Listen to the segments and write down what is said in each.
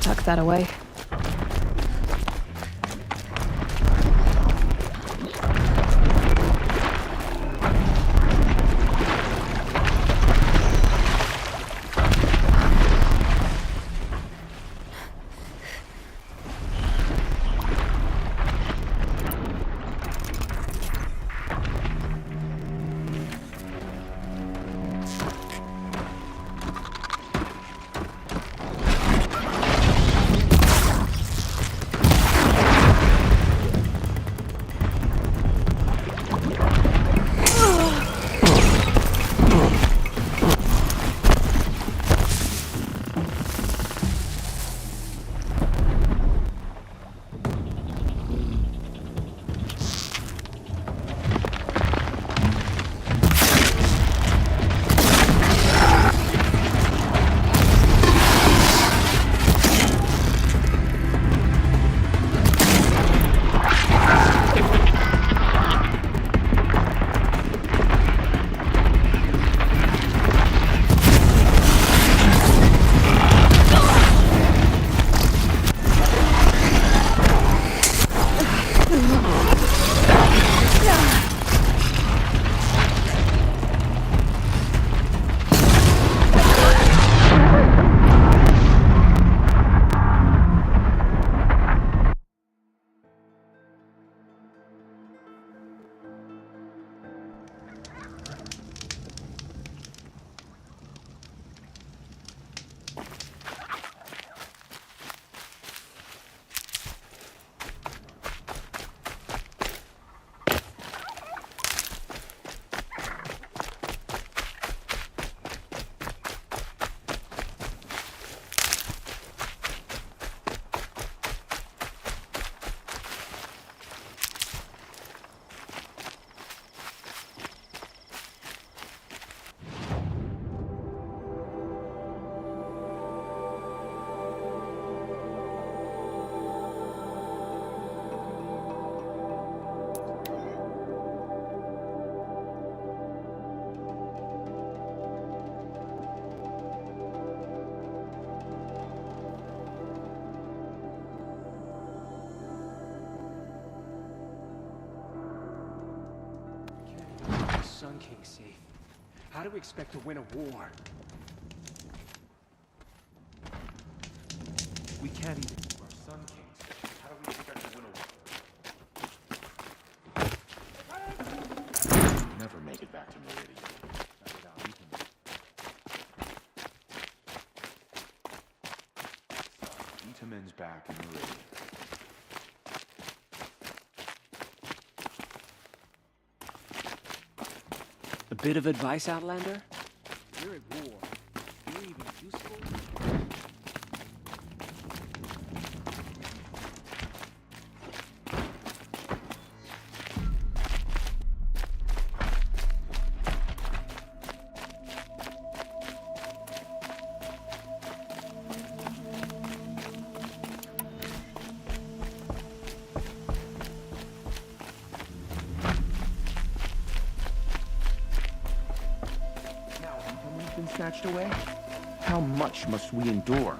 tuck that away. Sun King safe. How do we expect to win a war? We can't even keep our Sun King safe. How do we expect to win a war? Never make it back to Meridian. Not without Itamen. Itamen's back in Meridian. A bit of advice, Outlander? We're at war. You're even useful? Snatched away? How much must we endure?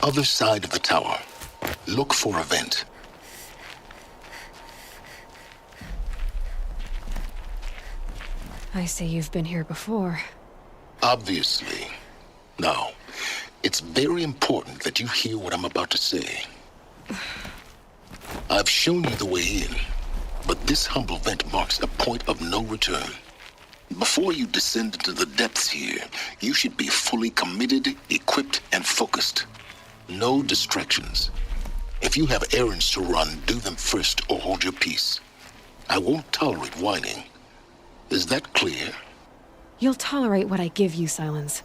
Other side of the tower. Look for a vent. I see you've been here before. Obviously. Now, it's very important that you hear what I'm about to say. I've shown you the way in, but this humble vent marks a point of no return. Before you descend into the depths here, you should be fully committed, equipped, and focused. No distractions. If you have errands to run, do them first or hold your peace. I won't tolerate whining. Is that clear? You'll tolerate what I give you, Silence.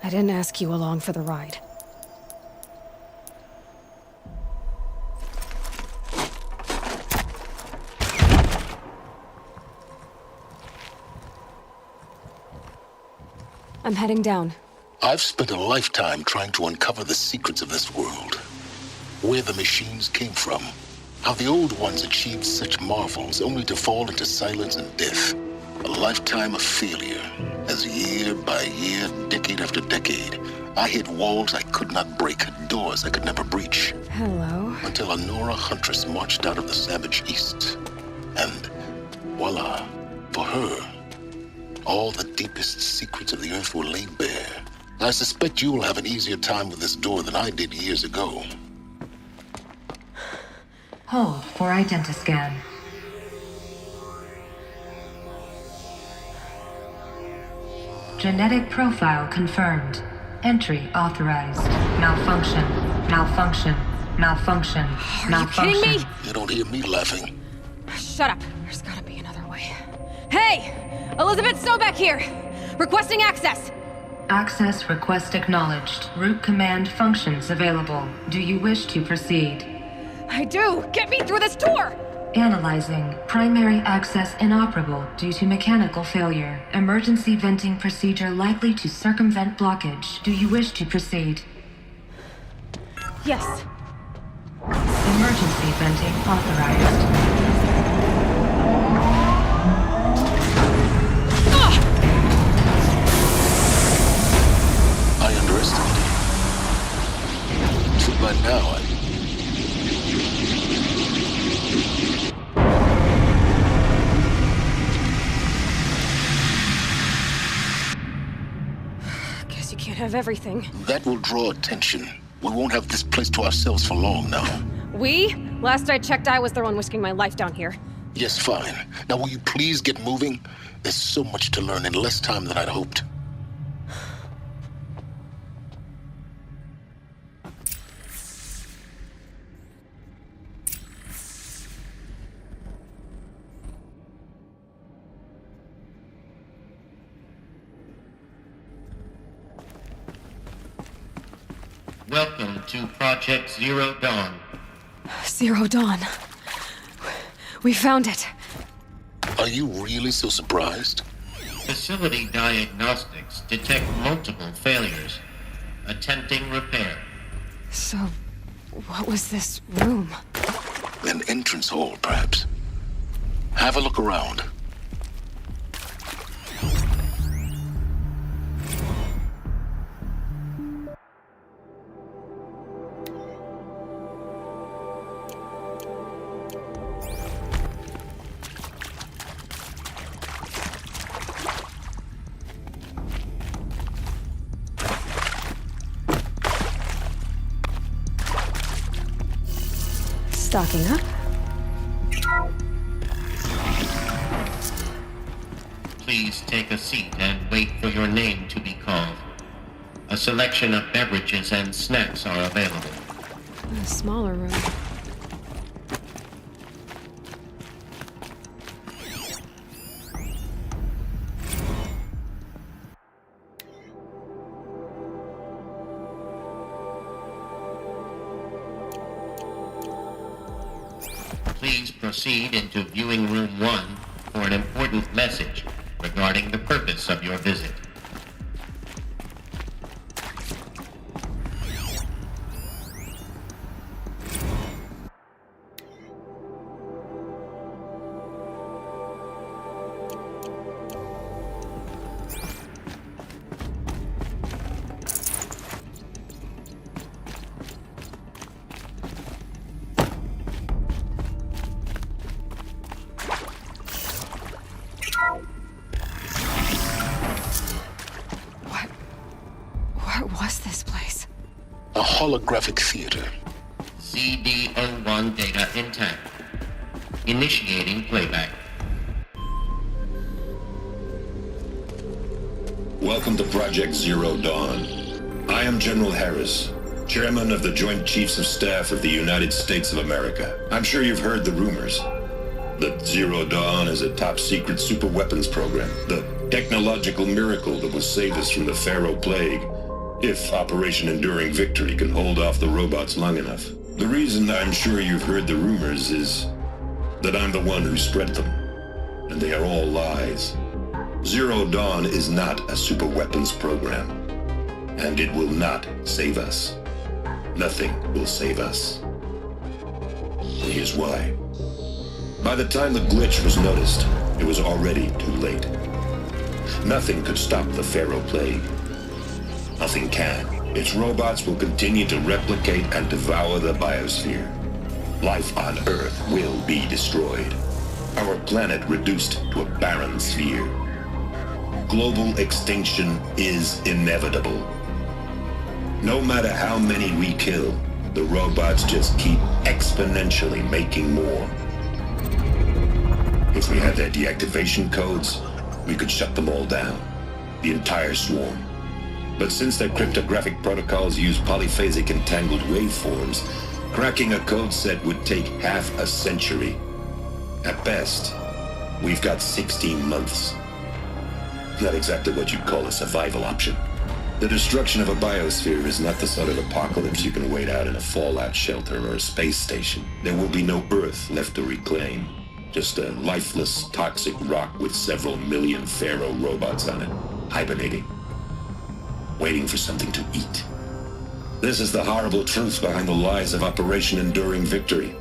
I didn't ask you along for the ride. I'm heading down. I've spent a lifetime trying to uncover the secrets of this world. Where the machines came from. How the old ones achieved such marvels only to fall into silence and death. A lifetime of failure. As year by year, decade after decade, I hit walls I could not break, doors I could never breach. Hello? Until a Nora huntress marched out of the savage east. And voila, for her, all the deepest secrets of the Earth were laid bare. I suspect you will have an easier time with this door than I did years ago. Hold for identiscan. Genetic profile confirmed. Entry authorized. Malfunction. Malfunction. Malfunction. Are Malfunction. you kidding me? You don't hear me laughing. Shut up. There's gotta be another way. Hey! Elizabeth Sobek here! Requesting access! Access request acknowledged. Root command functions available. Do you wish to proceed? I do! Get me through this door! Analyzing. Primary access inoperable due to mechanical failure. Emergency venting procedure likely to circumvent blockage. Do you wish to proceed? Yes. Emergency venting authorized. I underestimated you. So by now, Guess you can't have everything. that will draw attention. We won't have this place to ourselves for long now. We? Last I checked, I was the one risking my life down here. Yes, fine. Now will you please get moving? There's so much to learn in less time than I'd hoped. Welcome to Project Zero Dawn. Zero Dawn. We found it. Are you really so surprised? Facility diagnostics detect multiple failures. Attempting repair. So, what was this room? An entrance hall, perhaps. Have a look around. Stocking up. Please take a seat and wait for your name to be called. A selection of beverages and snacks are available. A smaller room. Please proceed into Viewing Room 1 for an important message regarding the purpose of your visit. What was this place? A holographic theater. CD01 data intact. Initiating playback. Welcome to Project Zero Dawn. I am General Harris, Chairman of the Joint Chiefs of Staff of the United States of America. I'm sure you've heard the rumors that Zero Dawn is a top-secret superweapons program. The technological miracle that will save us from the Pharaoh Plague, if Operation Enduring Victory can hold off the robots long enough. The reason I'm sure you've heard the rumors is that I'm the one who spread them, and they are all lies. Zero Dawn is not a superweapons program, and it will not save us. Nothing will save us. And here's why. By the time the glitch was noticed, it was already too late. Nothing could stop the Pharaoh Plague. Nothing can. Its robots will continue to replicate and devour the biosphere. Life on Earth will be destroyed. Our planet reduced to a barren sphere. Global extinction is inevitable. No matter how many we kill, the robots just keep exponentially making more. If we had their deactivation codes, we could shut them all down. The entire swarm. But since their cryptographic protocols use polyphasic entangled waveforms, cracking a code set would take half a century. At best, we've got 16 months. Not exactly what you'd call a survival option. The destruction of a biosphere is not the sort of apocalypse you can wait out in a fallout shelter or a space station. There will be no Earth left to reclaim. Just a lifeless, toxic rock with several million Pharaoh robots on it, hibernating, waiting for something to eat. This is the horrible truth behind the lies of Operation Enduring Victory.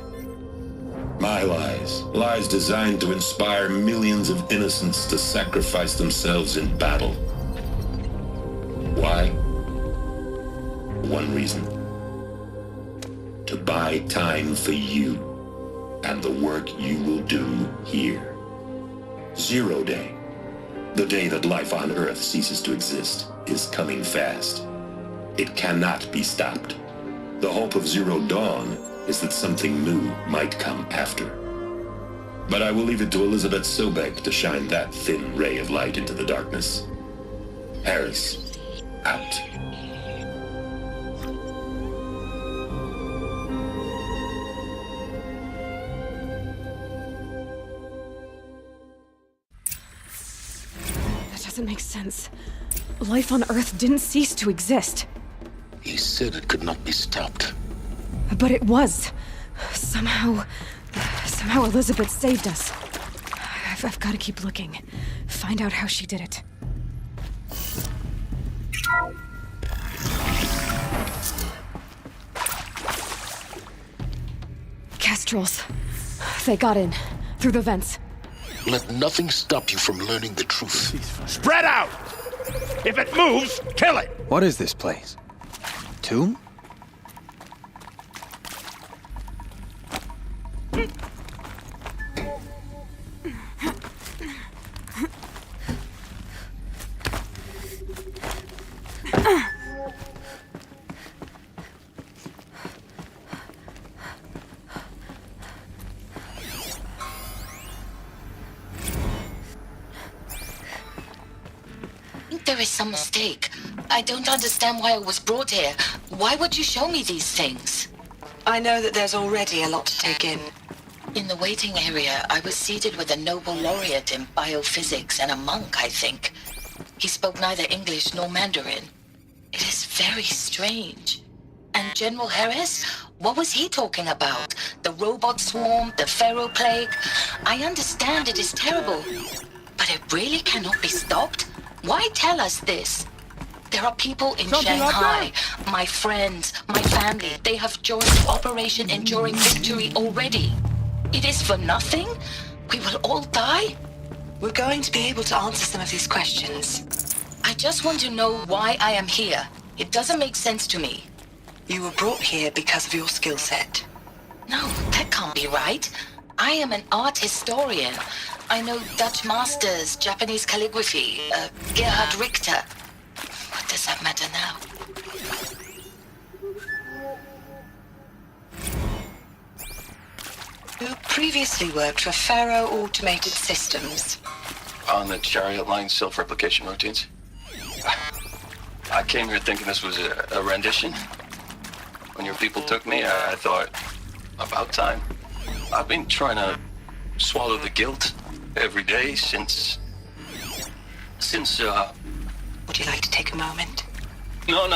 My lies. Lies designed to inspire millions of innocents to sacrifice themselves in battle. Why? One reason. To buy time for you and the work you will do here. Zero Day, the day that life on Earth ceases to exist, is coming fast. It cannot be stopped. The hope of Zero Dawn is that something new might come after. But I will leave it to Elizabeth Sobek to shine that thin ray of light into the darkness. Harris, out. That doesn't make sense. Life on Earth didn't cease to exist. He said it could not be stopped. But it was. Somehow Elizabeth saved us. I've got to keep looking. Find out how she did it. Kestrels. They got in. Through the vents. Let nothing stop you from learning the truth. Spread out! If it moves, kill it! What is this place? Tomb? There is some mistake. I don't understand why I was brought here. Why would you show me these things? I know that there's already a lot to take in. In the waiting area, I was seated with a Nobel laureate in biophysics and a monk, I think. He spoke neither English nor Mandarin. It is very strange. And General Harris? What was he talking about? The robot swarm, the Pharaoh Plague? I understand it is terrible, but it really cannot be stopped? Why tell us this? There are people in Shanghai, my friends, my family. They have joined Operation Enduring Victory already. It is for nothing? We will all die? We're going to be able to answer some of these questions. I just want to know why I am here. It doesn't make sense to me. You were brought here because of your skill set. No, that can't be right. I am an art historian. I know Dutch masters, Japanese calligraphy, Gerhard Richter. What does that matter now? You previously worked for Pharaoh Automated Systems. On the Chariot Line self-replication routines. I came here thinking this was a rendition. When your people took me, I thought, about time. I've been trying to swallow the guilt every day since Since, Would you like to take a moment? No.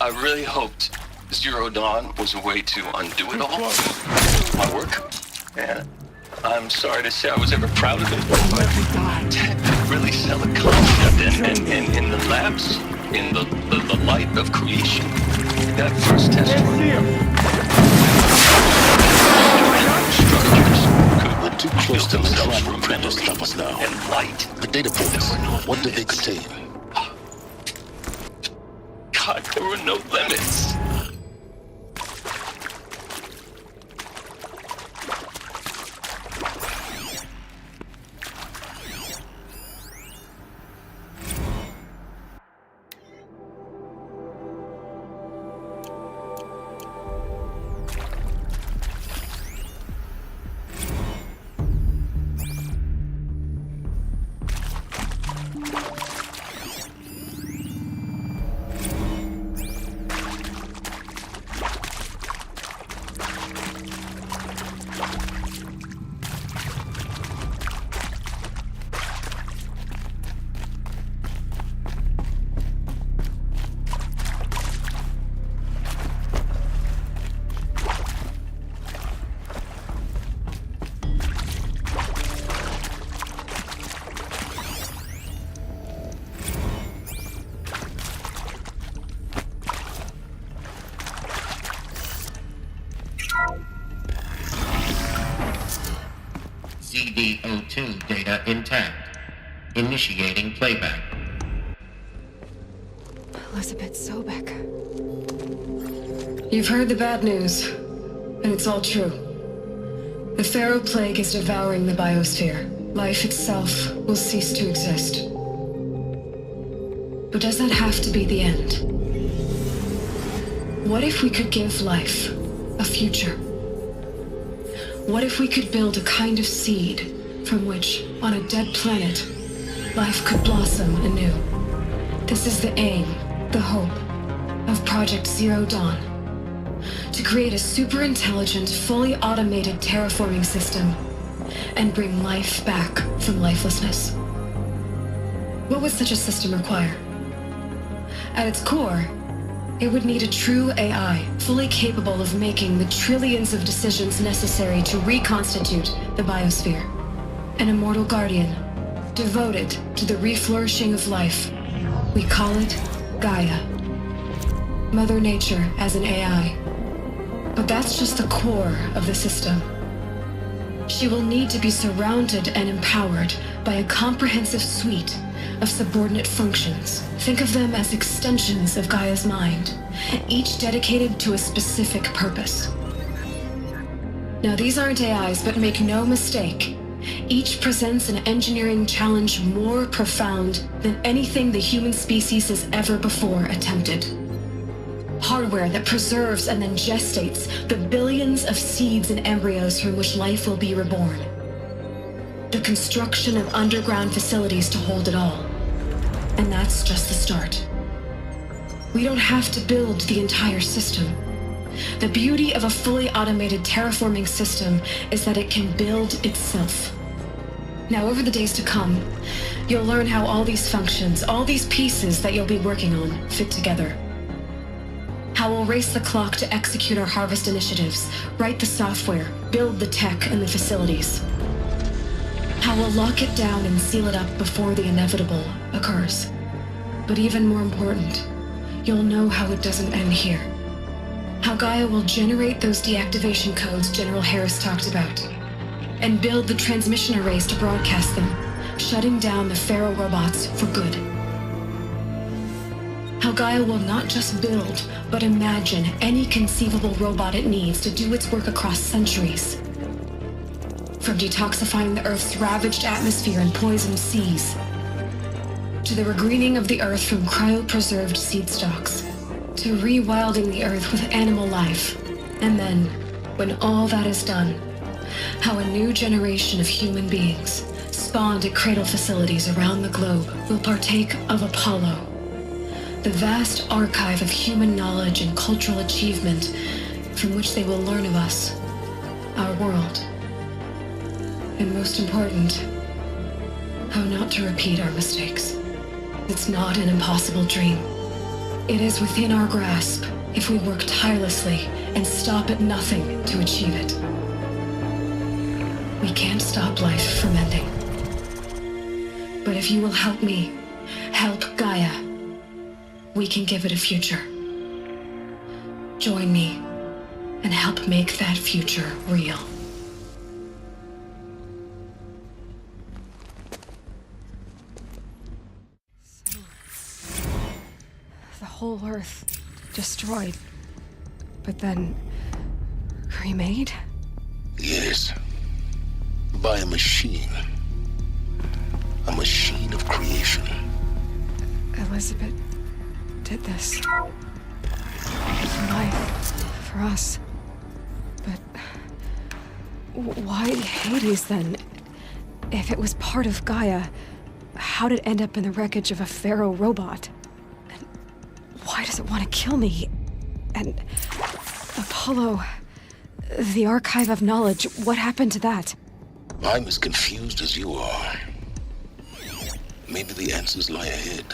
I really hoped Zero Dawn was a way to undo it all. My work. And I'm sorry to say I was ever proud of it, but to really sell a concept and in the labs, in the light of creation, that first test structures We're too close to the themselves trap from to memory stop us now. and light. The data points, what did they contain? God, there were no limits. CD02 data intact. Initiating playback. Elizabeth Sobek. You've heard the bad news, and it's all true. The Pharaoh Plague is devouring the biosphere. Life itself will cease to exist. But does that have to be the end? What if we could give life a future? What if we could build a kind of seed from which, on a dead planet, life could blossom anew? This is the aim, the hope, of Project Zero Dawn. To create a super-intelligent, fully automated terraforming system and bring life back from lifelessness. What would such a system require? At its core, it would need a true AI, fully capable of making the trillions of decisions necessary to reconstitute the biosphere. An immortal guardian, devoted to the reflourishing of life. We call it Gaia. Mother Nature as an AI. But that's just the core of the system. She will need to be surrounded and empowered by a comprehensive suite of subordinate functions. Think of them as extensions of Gaia's mind, each dedicated to a specific purpose. Now, these aren't AIs, but make no mistake, each presents an engineering challenge more profound than anything the human species has ever before attempted. Hardware that preserves and then gestates the billions of seeds and embryos from which life will be reborn. The construction of underground facilities to hold it all. And that's just the start. We don't have to build the entire system. The beauty of a fully automated terraforming system is that it can build itself. Now, over the days to come, you'll learn how all these functions, all these pieces that you'll be working on, fit together. How we'll race the clock to execute our harvest initiatives, write the software, build the tech and the facilities. How we'll lock it down and seal it up before the inevitable occurs. But even more important, you'll know how it doesn't end here. How Gaia will generate those deactivation codes General Harris talked about, and build the transmission arrays to broadcast them, shutting down the Pharaoh robots for good. How Gaia will not just build, but imagine any conceivable robot it needs to do its work across centuries. From detoxifying the Earth's ravaged atmosphere and poisoned seas, to the regreening of the Earth from cryopreserved seed stalks, to rewilding the Earth with animal life. And then, when all that is done, how a new generation of human beings, spawned at cradle facilities around the globe, will partake of Apollo, the vast archive of human knowledge and cultural achievement from which they will learn of us, our world. And most important, how not to repeat our mistakes. It's not an impossible dream. It is within our grasp if we work tirelessly and stop at nothing to achieve it. We can't stop life from ending. But if you will help me, help Gaia, we can give it a future. Join me and help make that future real. The whole Earth destroyed, but then remade? Yes. By a machine. A machine of creation. Elizabeth did this. For life. For us. But why Hades then? If it was part of Gaia, how did it end up in the wreckage of a Pharaoh robot? And why does it want to kill me? And Apollo, the Archive of Knowledge, what happened to that? I'm as confused as you are. Maybe the answers lie ahead.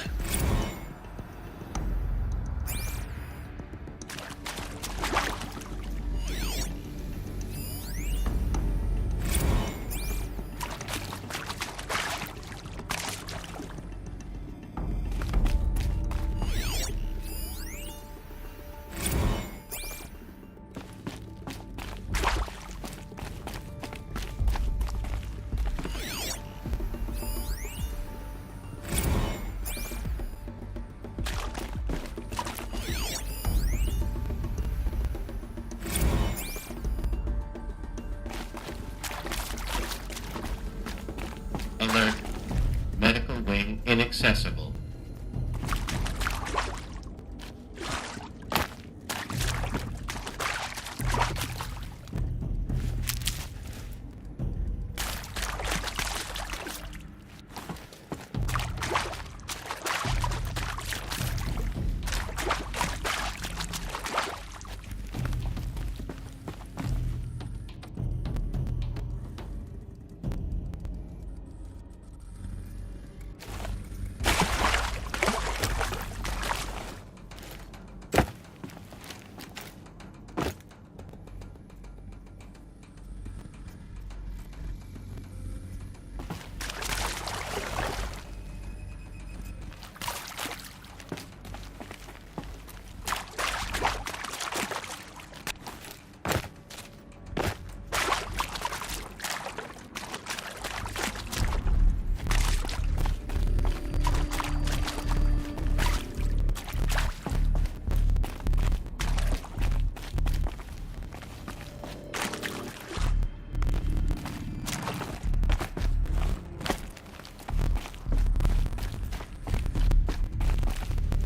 Alert. Medical wing inaccessible.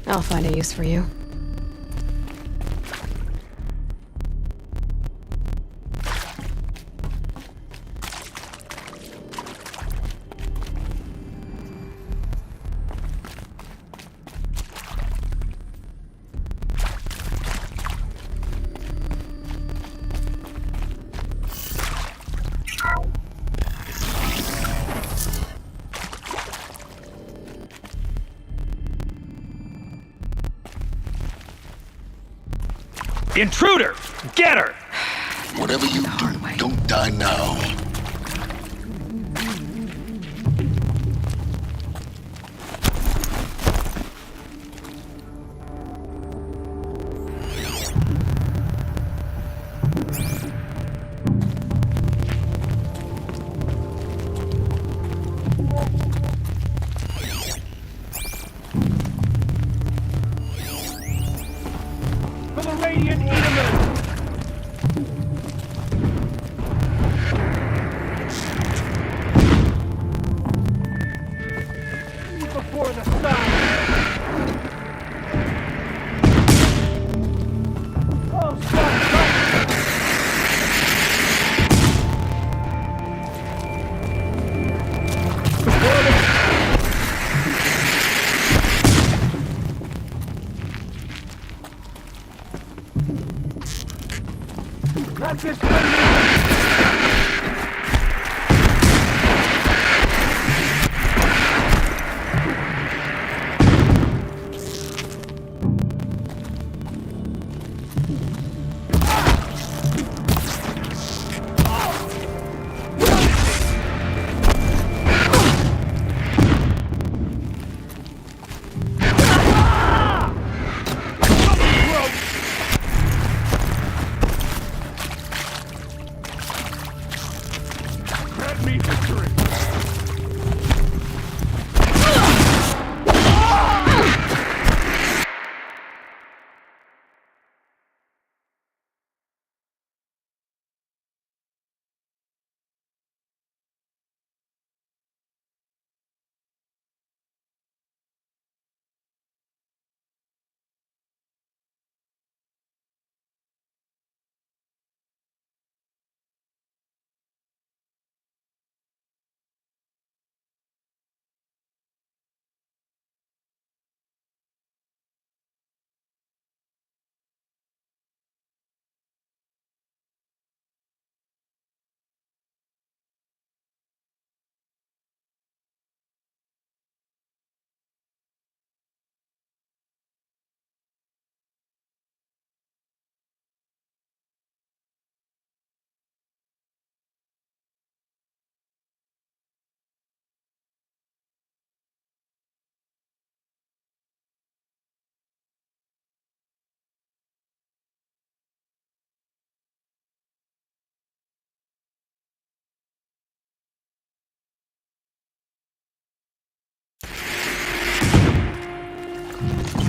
I'll find a use for you. Intruder! Get her! Whatever you do, don't die now. For the Radiant Edelman! Before the sun! Oh, stop! Not this one!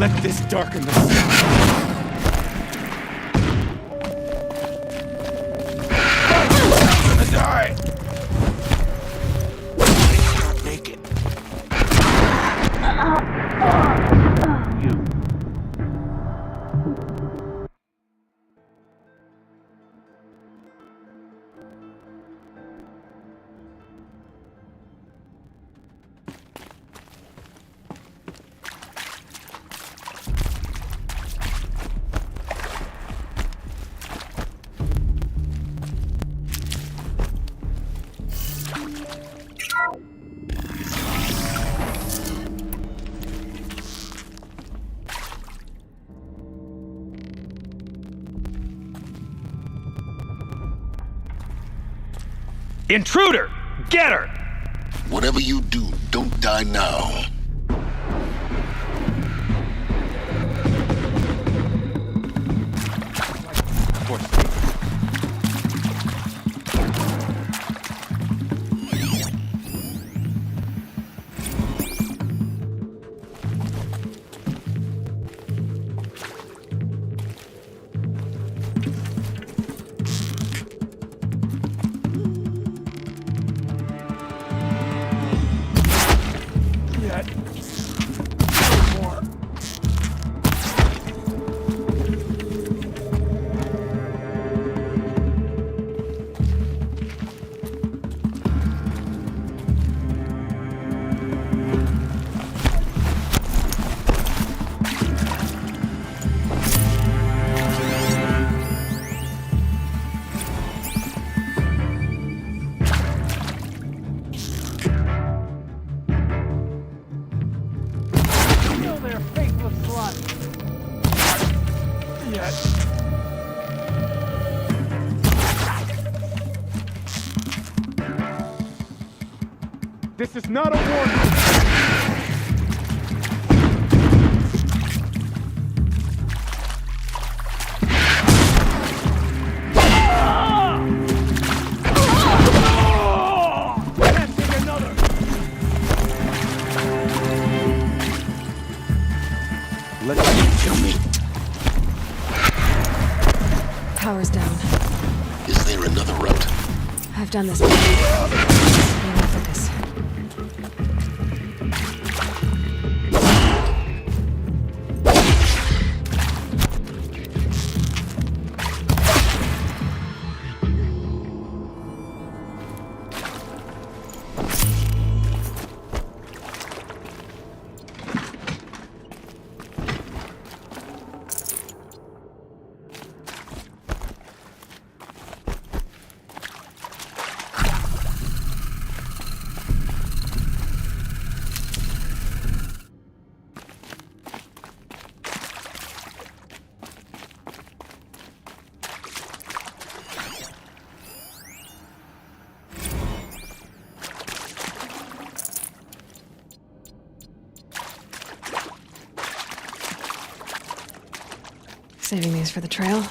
let this darken the sky. Die! Make it. Intruder! Get her! Whatever you do, don't die now. Of course. This is not a warning! Can't take another! Let them kill me. Power's down. Is there another route? I've done this before. Stay on focus. Saving these for the trail.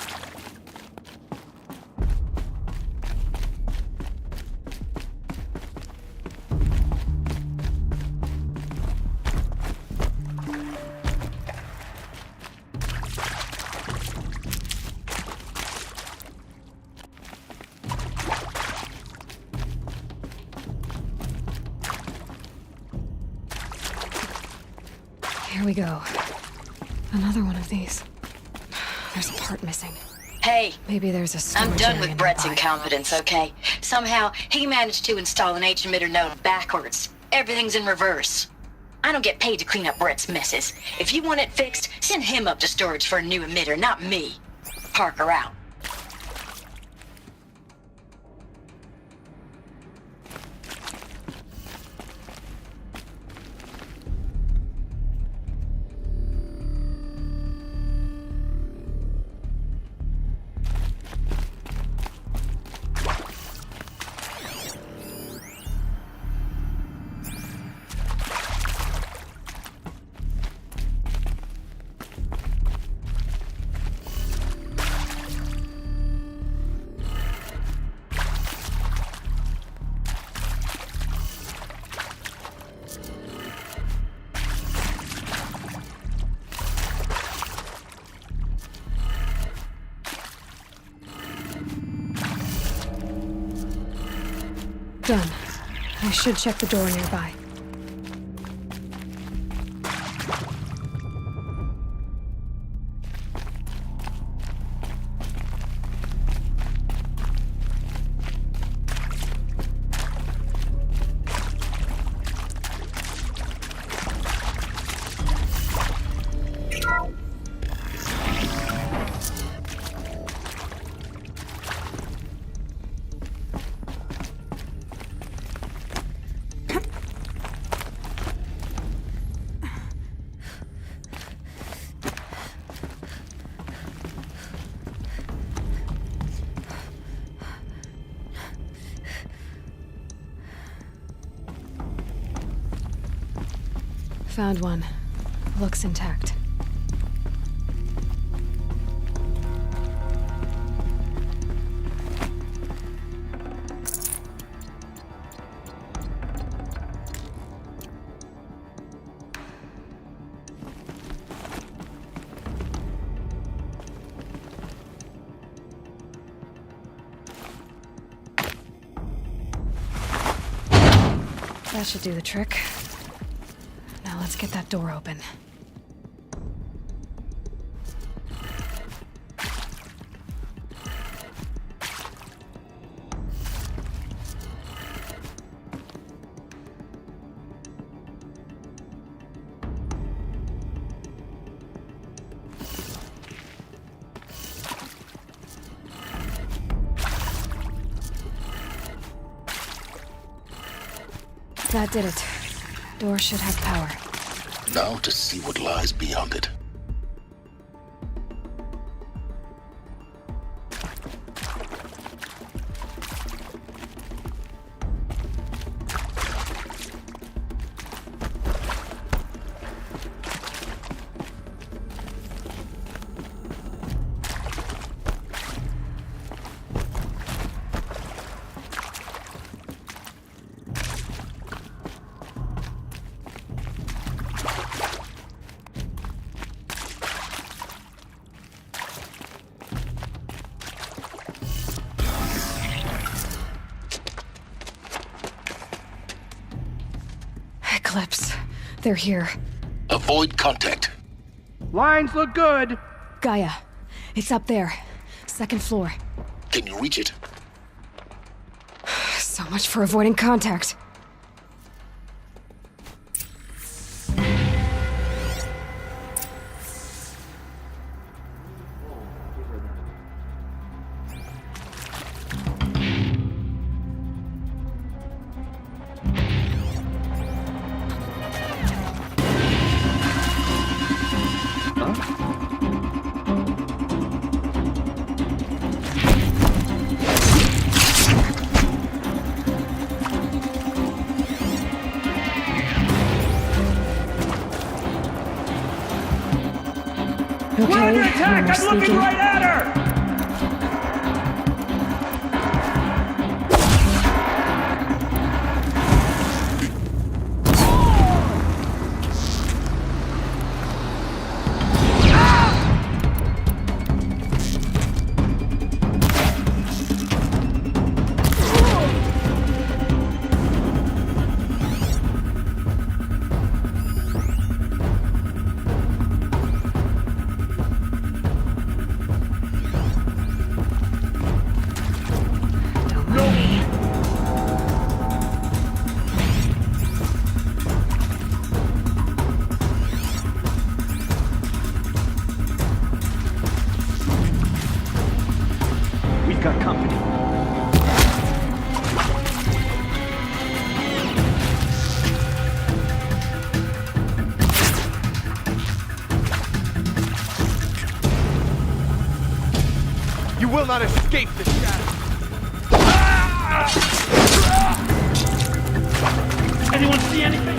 Here we go. Another one of these. There's a part missing. Hey, Maybe there's a storage I'm done area with Brett's nearby. incompetence, okay? Somehow, he managed to install an H-emitter node backwards. Everything's in reverse. I don't get paid to clean up Brett's messes. If you want it fixed, send him up to storage for a new emitter, not me. Parker out. Done. I should check the door nearby. Found one. Looks intact. That should do the trick. Now let's get that door open. That did it. Door should have power. Now to see what lies beyond it. Eclipse. They're here. Avoid contact. Lines look good. Gaia. It's up there. Second floor. Can you reach it? So much for avoiding contact. Okay, We're under attack! we're I'm looking sneaking. right at her! We've got company. You will not escape the shadow. Anyone see anything?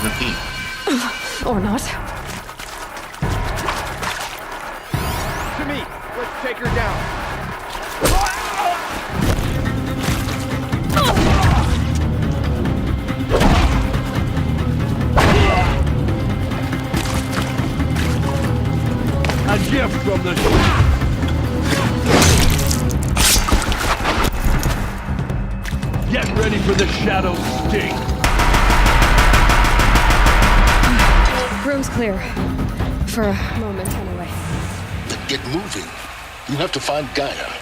the key. Or not. To me! Let's take her down! A gift from the... Get ready for the shadow sting! Room's clear. For a moment, anyway. Then get moving. You have to find Gaia.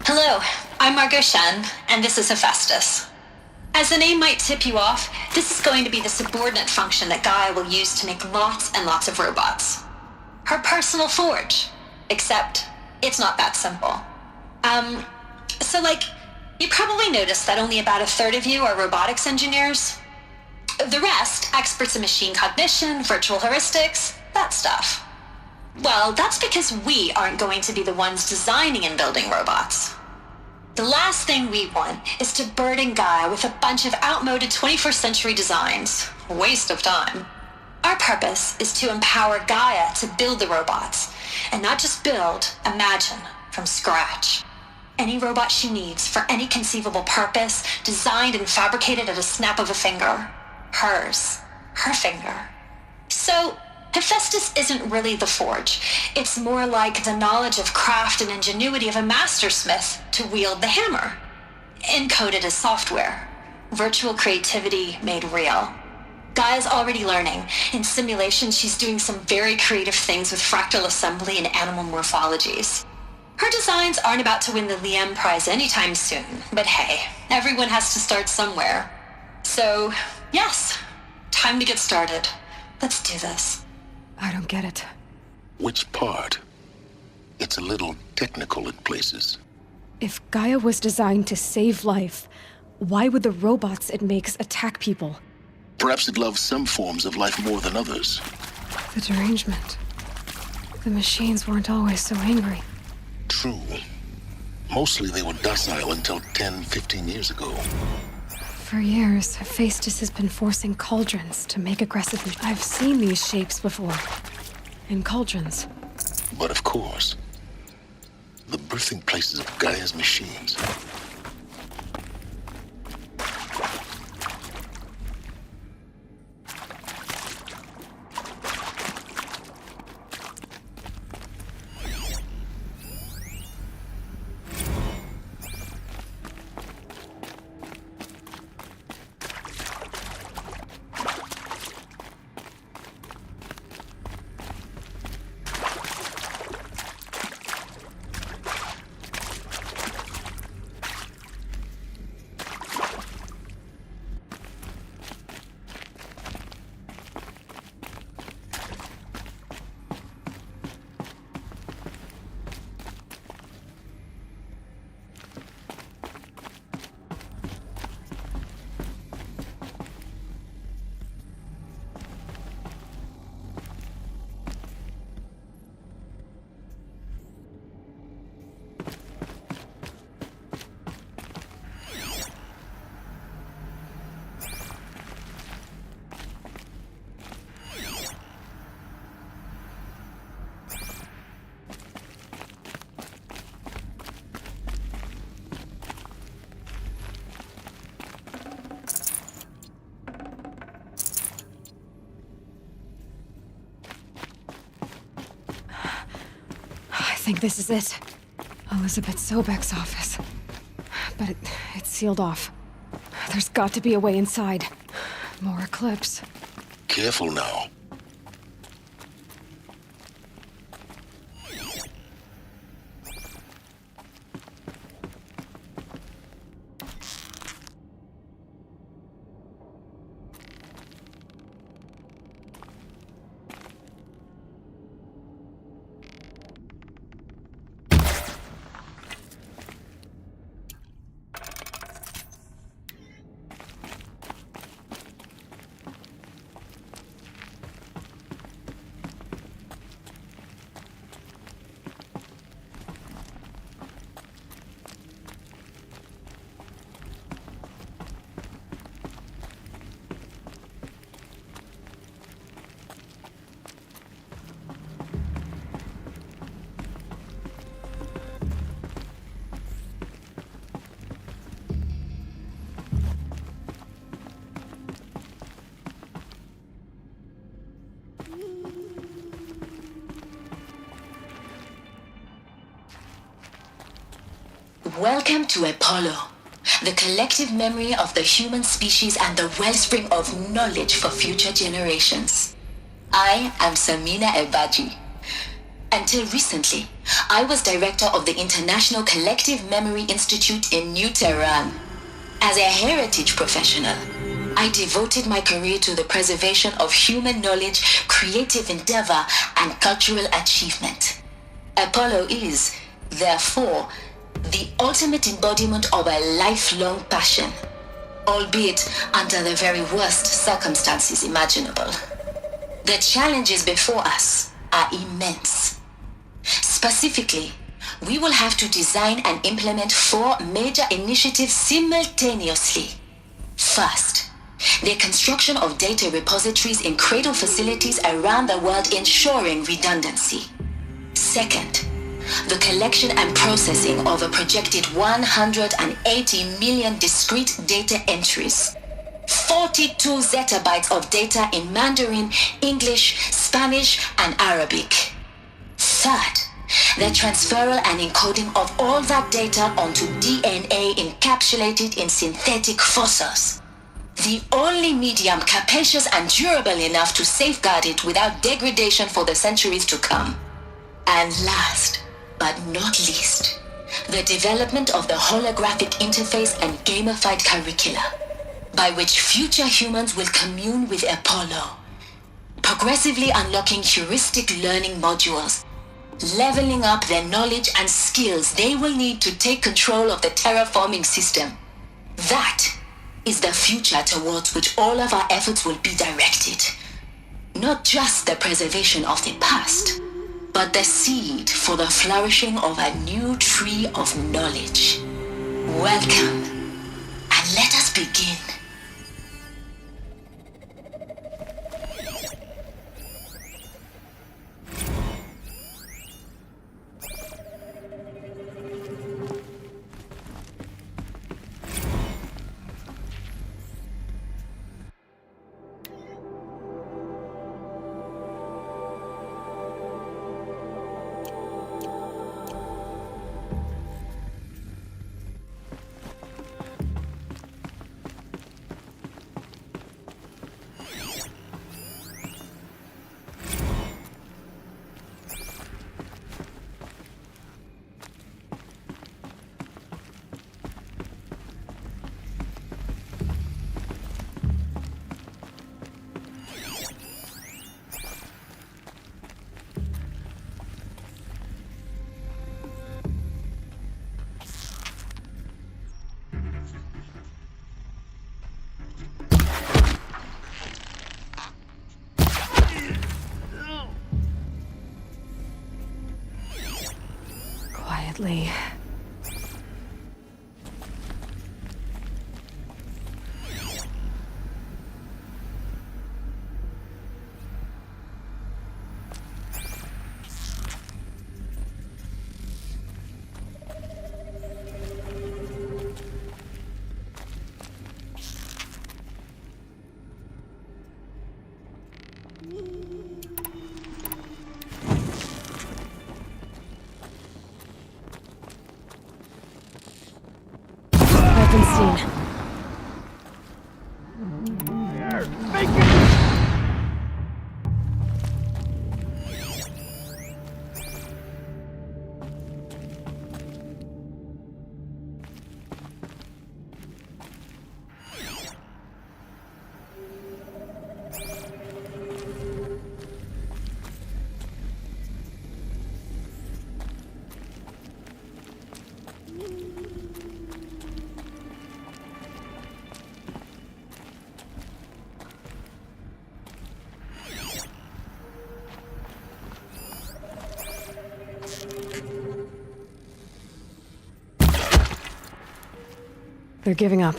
Hello, I'm Margot Shen, and this is Hephaestus. As the name might tip you off, this is going to be the subordinate function that Gaia will use to make lots and lots of robots. Her personal forge. Except, it's not that simple. You probably noticed that only about a third of you are robotics engineers. The rest, experts in machine cognition, virtual heuristics, that stuff. Well, that's because we aren't going to be the ones designing and building robots. The last thing we want is to burden Gaia with a bunch of outmoded 21st century designs. Waste of time. Our purpose is to empower Gaia to build the robots, and not just build, imagine, from scratch. Any robot she needs for any conceivable purpose, designed and fabricated at a snap of a finger. Hers. Her finger. So, Hephaestus isn't really the forge. It's more like the knowledge of craft and ingenuity of a mastersmith to wield the hammer. Encoded as software. Virtual creativity made real. Gaia's already learning. In simulation, she's doing some very creative things with fractal assembly and animal morphologies. Her designs aren't about to win the Liam Prize anytime soon, but hey, everyone has to start somewhere. So, yes, time to get started. Let's do this. I don't get it. Which part? It's a little technical in places. If Gaia was designed to save life, why would the robots it makes attack people? Perhaps it loves some forms of life more than others. The derangement. The machines weren't always so angry. True. Mostly they were docile until 10, 15 years ago. For years, Hephaestus has been forcing cauldrons to make aggressive... I've seen these shapes before. In cauldrons. But of course, the birthing places of Gaia's machines. I think this is it. Elizabeth Sobek's office. But it's sealed off. There's got to be a way inside. More Eclipse. Careful now. Welcome to Apollo, the collective memory of the human species and the wellspring of knowledge for future generations. I am Samina Ebaji. Until recently, I was director of the International Collective Memory Institute in New Tehran. As a heritage professional, I devoted my career to the preservation of human knowledge, creative endeavor, and cultural achievement. Apollo is, therefore, the ultimate embodiment of a lifelong passion, albeit under the very worst circumstances imaginable. The challenges before us are immense. Specifically, we will have to design and implement 4 major initiatives simultaneously. First, the construction of data repositories in cradle facilities around the world ensuring redundancy. Second, the collection and processing of a projected 180 million discrete data entries. 42 zettabytes of data in Mandarin, English, Spanish, and Arabic. Third, the transferal and encoding of all that data onto DNA encapsulated in synthetic fossils. The only medium capacious and durable enough to safeguard it without degradation for the centuries to come. And last, but not least, the development of the holographic interface and gamified curricula, by which future humans will commune with Apollo, progressively unlocking heuristic learning modules, leveling up their knowledge and skills they will need to take control of the terraforming system. That is the future towards which all of our efforts will be directed. Not just the preservation of the past, but the seed for the flourishing of a new tree of knowledge. Welcome, and let us begin. Quietly. I've been seen. They're giving up.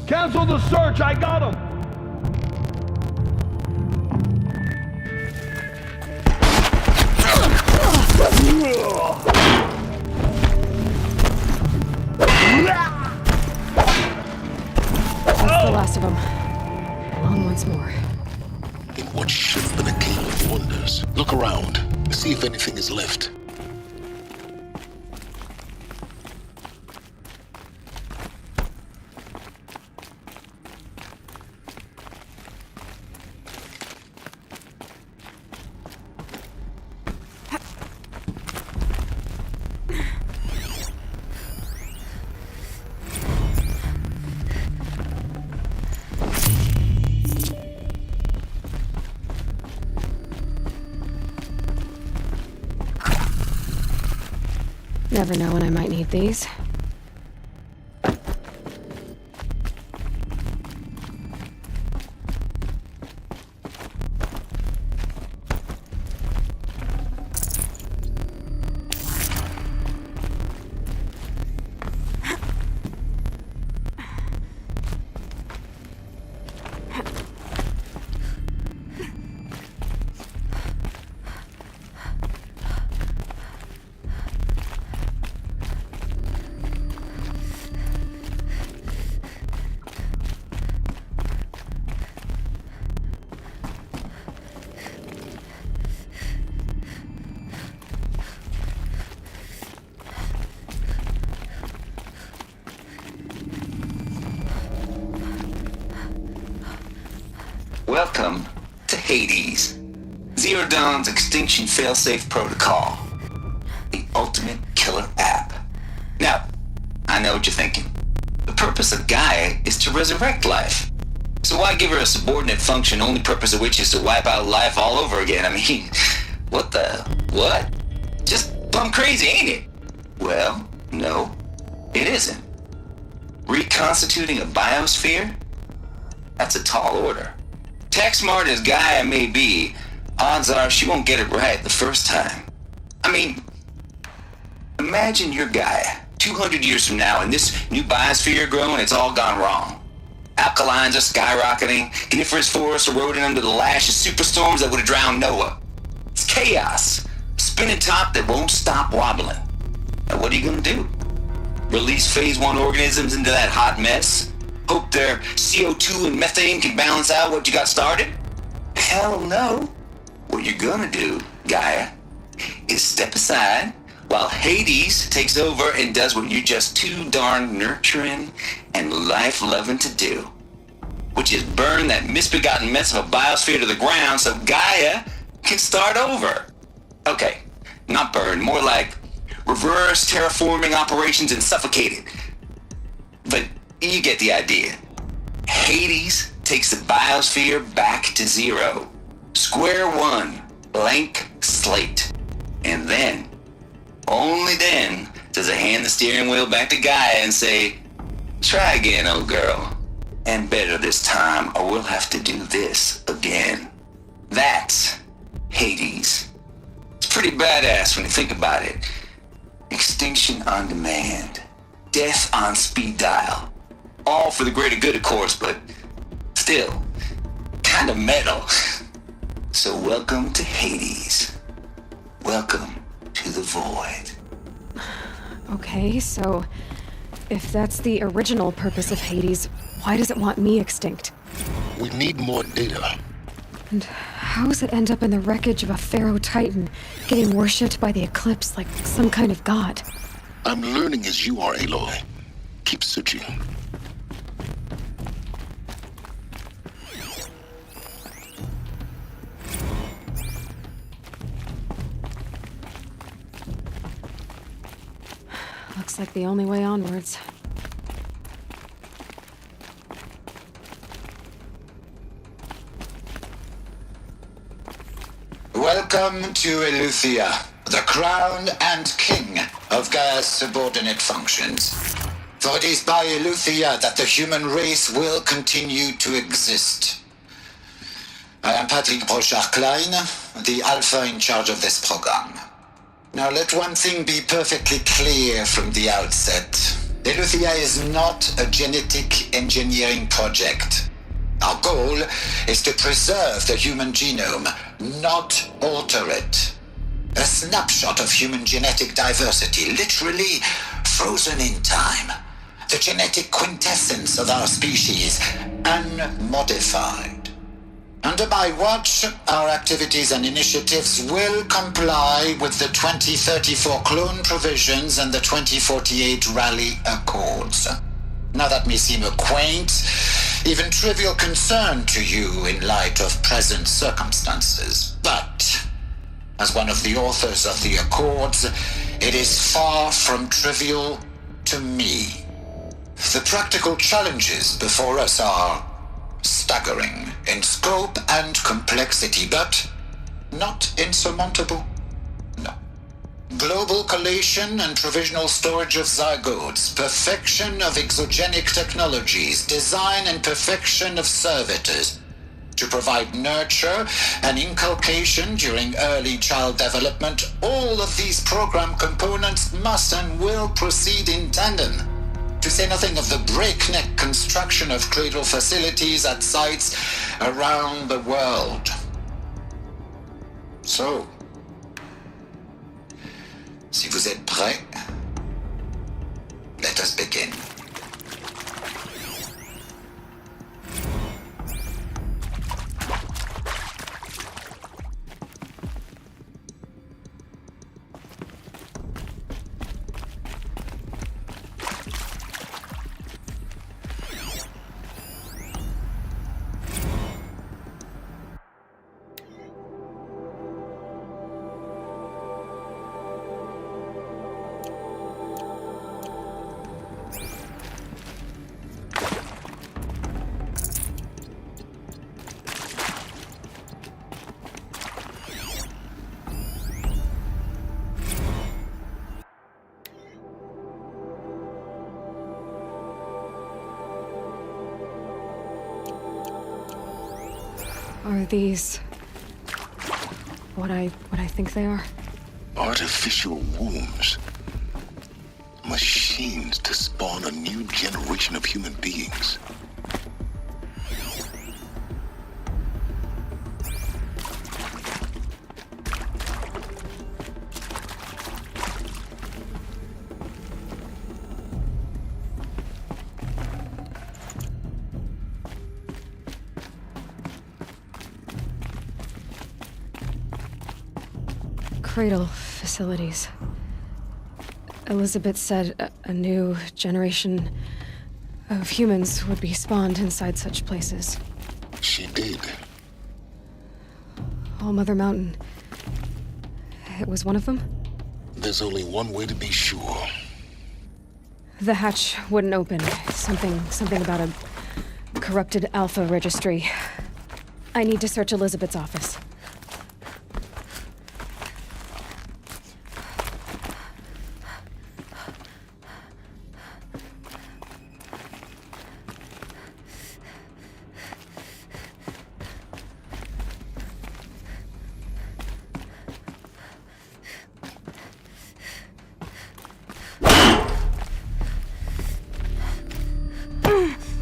Cancel the search, I got him! That's the last of them. On once more. In what should have been a cave of wonders. Look around. See if anything is left. Never know when I might need these. Welcome to Hades, Zero Dawn's extinction failsafe protocol, the ultimate killer app. Now, I know what you're thinking. The purpose of Gaia is to resurrect life. So why give her a subordinate function, only purpose of which is to wipe out life all over again? I mean, what? Just plumb crazy, ain't it? Well, no, it isn't. Reconstituting a biosphere? That's a tall order. Tech smart as Gaia may be, odds are she won't get it right the first time. I mean, imagine you're Gaia, 200 years from now, and this new biosphere growing, it's all gone wrong. Alkalines are skyrocketing, coniferous forests eroding under the lash of superstorms that would have drowned Noah. It's chaos, spinning top that won't stop wobbling. Now what are you gonna do? Release phase 1 organisms into that hot mess? Hope their CO2 and methane can balance out what you got started? Hell no. What you're gonna do, Gaia, is step aside while Hades takes over and does what you're just too darn nurturing and life-loving to do, which is burn that misbegotten mess of a biosphere to the ground so Gaia can start over. Okay, not burn, more like reverse terraforming operations and suffocate it. But you get the idea. Hades takes the biosphere back to zero. Square one, blank slate. And then, only then, does it hand the steering wheel back to Gaia and say, try again, old girl. And better this time, or we'll have to do this again. That's Hades. It's pretty badass when you think about it. Extinction on demand. Death on speed dial. All for the greater good, of course, but still, kind of metal. So welcome to Hades. Welcome to the void. Okay, so if that's the original purpose of Hades, why does it want me extinct? We need more data. And how does it end up in the wreckage of a Pharaoh Titan, getting worshipped by the Eclipse like some kind of god? I'm learning as you are, Aloy. Keep searching. Looks like the only way onwards. Welcome to Eleuthia, the crown and king of Gaia's subordinate functions. For it is by Eleuthia that the human race will continue to exist. I am Patrick Brochard-Klein, the Alpha in charge of this program. Now let one thing be perfectly clear from the outset. Eleuthia is not a genetic engineering project. Our goal is to preserve the human genome, not alter it. A snapshot of human genetic diversity, literally frozen in time. The genetic quintessence of our species, unmodified. Under my watch, our activities and initiatives will comply with the 2034 clone provisions and the 2048 Rally Accords. Now that may seem a quaint, even trivial concern to you in light of present circumstances, but as one of the authors of the Accords, it is far from trivial to me. The practical challenges before us are staggering in scope and complexity, but not insurmountable. No. Global collation and provisional storage of zygotes, perfection of exogenic technologies, design and perfection of servitors to provide nurture and inculcation during early child development. All of these program components must and will proceed in tandem. To say nothing of the breakneck construction of cradle facilities at sites around the world. So, si vous êtes prêts, let us begin. Are these what I think they are? Artificial wombs. Machines to spawn a new generation of human beings. Cradle facilities. Elizabeth said a new generation of humans would be spawned inside such places. She did. All Mother Mountain. It was one of them? There's only one way to be sure. The hatch wouldn't open. Something about a corrupted Alpha registry. I need to search Elizabeth's office.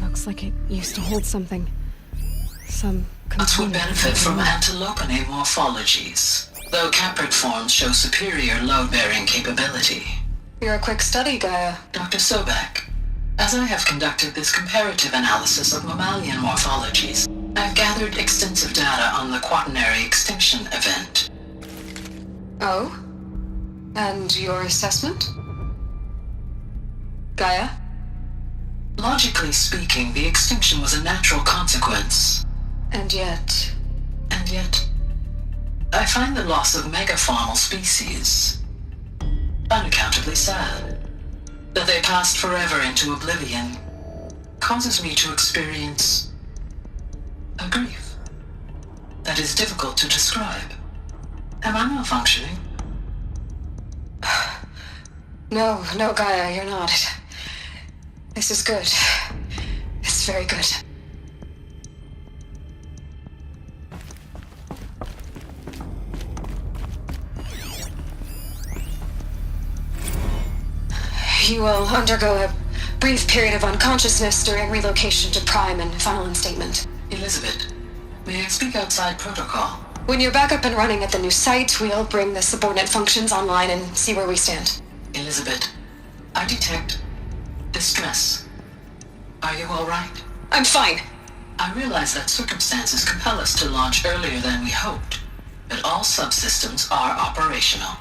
Looks like it used to hold something. Some That would benefit from antilopinae morphologies, though caprid forms show superior load-bearing capability. You're a quick study, Gaia. Dr. Sobek, as I have conducted this comparative analysis of mammalian morphologies, I've gathered extensive data on the quaternary extinction event. Oh? And your assessment? Gaia? Logically speaking, the extinction was a natural consequence. And yet, I find the loss of megafaunal species unaccountably sad. That they passed forever into oblivion causes me to experience a grief that is difficult to describe. Am I malfunctioning? No, Gaia, you're not. This is good. It's very good. You will undergo Brief period of unconsciousness during relocation to Prime and final instatement. Elizabeth, may I speak outside protocol? When you're back up and running at the new site, we'll bring the subordinate functions online and see where we stand. Elizabeth, I detect distress. Are you all right? I'm fine. I realize that circumstances compel us to launch earlier than we hoped, but all subsystems are operational.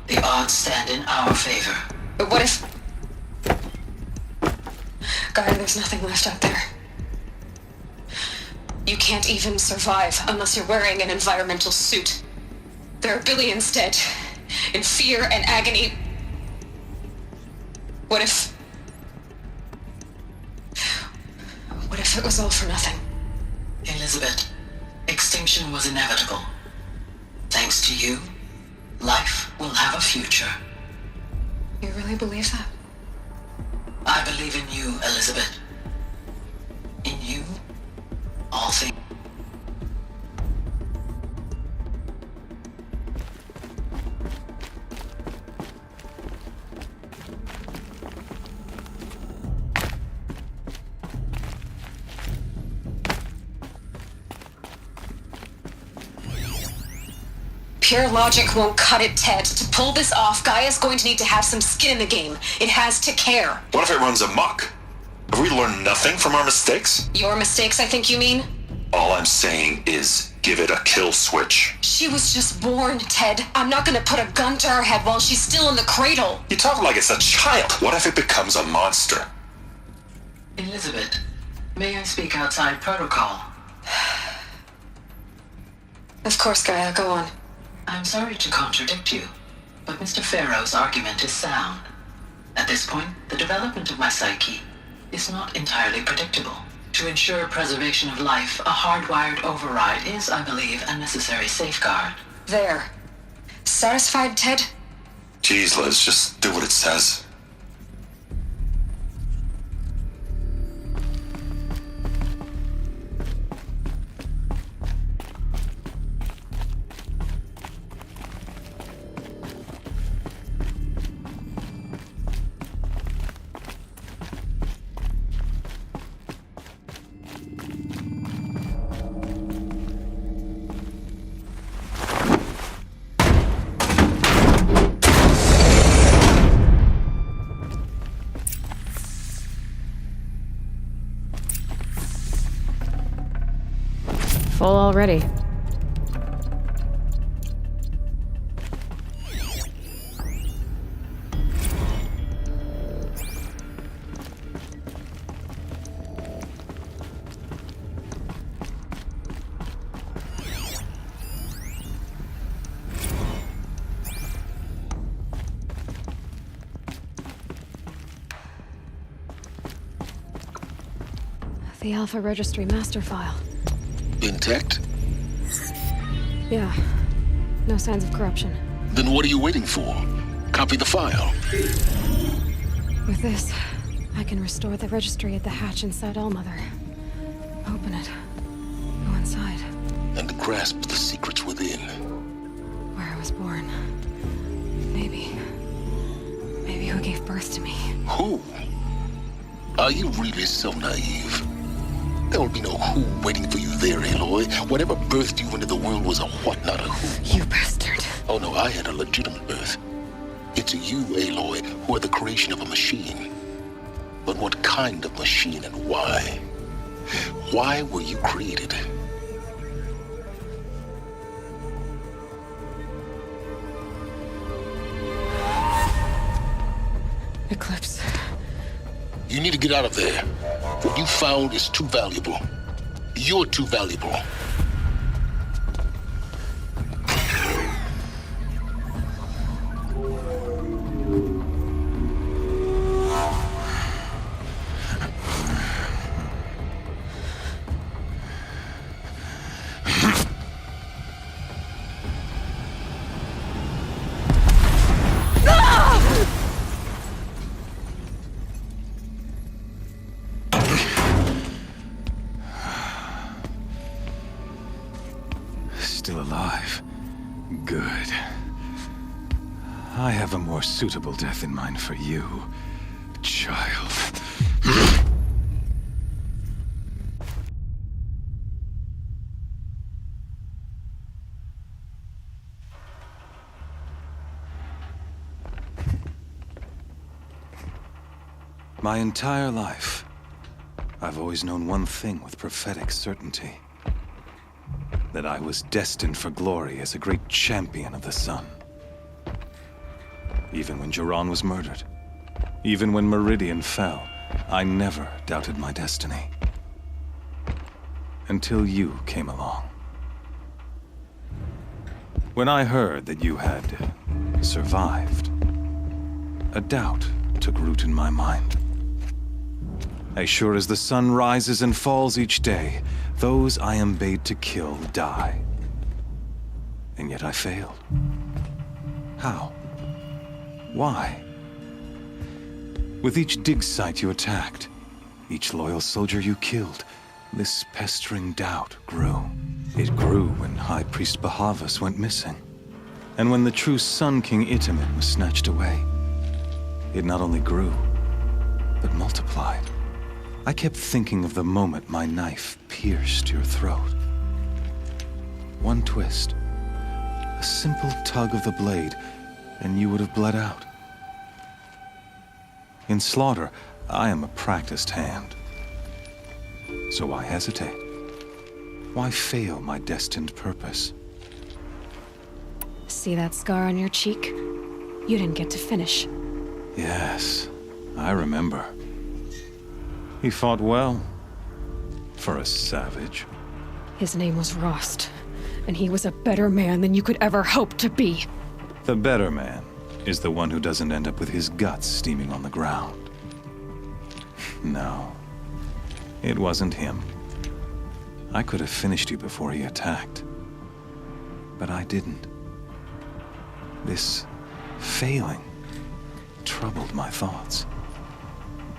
The odds stand in our favor. But what if... Gaia, there's nothing left out there. You can't even survive unless you're wearing an environmental suit. There are billions dead, in fear and agony. What if it was all for nothing? Elizabeth, extinction was inevitable. Thanks to you, life will have a future. You really believe that? I believe in you, Elizabeth. In you, all things. Pure logic won't cut it, Ted. To pull this off, Gaia's going to need to have some skin in the game. It has to care. What if it runs amok? Have we learned nothing from our mistakes? Your mistakes, I think you mean? All I'm saying is give it a kill switch. She was just born, Ted. I'm not gonna put a gun to her head while she's still in the cradle. You talk like it's a child. What if it becomes a monster? Elizabeth, may I speak outside protocol? Of course, Gaia, go on. I'm sorry to contradict you, but Mr. Farrow's argument is sound. At this point, the development of my psyche is not entirely predictable. To ensure preservation of life, a hardwired override is, I believe, a necessary safeguard. There. Satisfied, Ted? Jeez, Liz, just do what it says. Full already. The Alpha Registry master file. Intact? Yeah. No signs of corruption. Then what are you waiting for? Copy the file. With this, I can restore the registry at the hatch inside Allmother. Open it. Go inside. And grasp the secrets within. Where I was born. Maybe who gave birth to me. Who? Are you really so naive? There will be no who waiting for you there, Aloy. Whatever birthed you into the world was a what, not a who. You bastard. Oh no, I had a legitimate birth. It's you, Aloy, who are the creation of a machine. But what kind of machine and why? Why were you created? Eclipse. You need to get out of there. What you found is too valuable. You're too valuable. Still alive. Good. I have a more suitable death in mind for you, child. My entire life, I've always known one thing with prophetic certainty. That I was destined for glory as a great champion of the sun. Even when Jiran was murdered, even when Meridian fell, I never doubted my destiny. Until you came along. When I heard that you had survived, a doubt took root in my mind. As sure as the sun rises and falls each day, those I am bade to kill die. And yet I failed. How? Why? With each dig site you attacked, each loyal soldier you killed, this pestering doubt grew. It grew when High Priest Bahavas went missing. And when the true Sun King Itamen was snatched away. It not only grew, but multiplied. I kept thinking of the moment my knife pierced your throat. One twist, a simple tug of the blade, and you would have bled out. In slaughter, I am a practiced hand. So why hesitate? Why fail my destined purpose? See that scar on your cheek? You didn't get to finish. Yes, I remember. He fought well. For a savage. His name was Rost, and he was a better man than you could ever hope to be. The better man is the one who doesn't end up with his guts steaming on the ground. No, it wasn't him. I could have finished you before he attacked. But I didn't. This failing troubled my thoughts,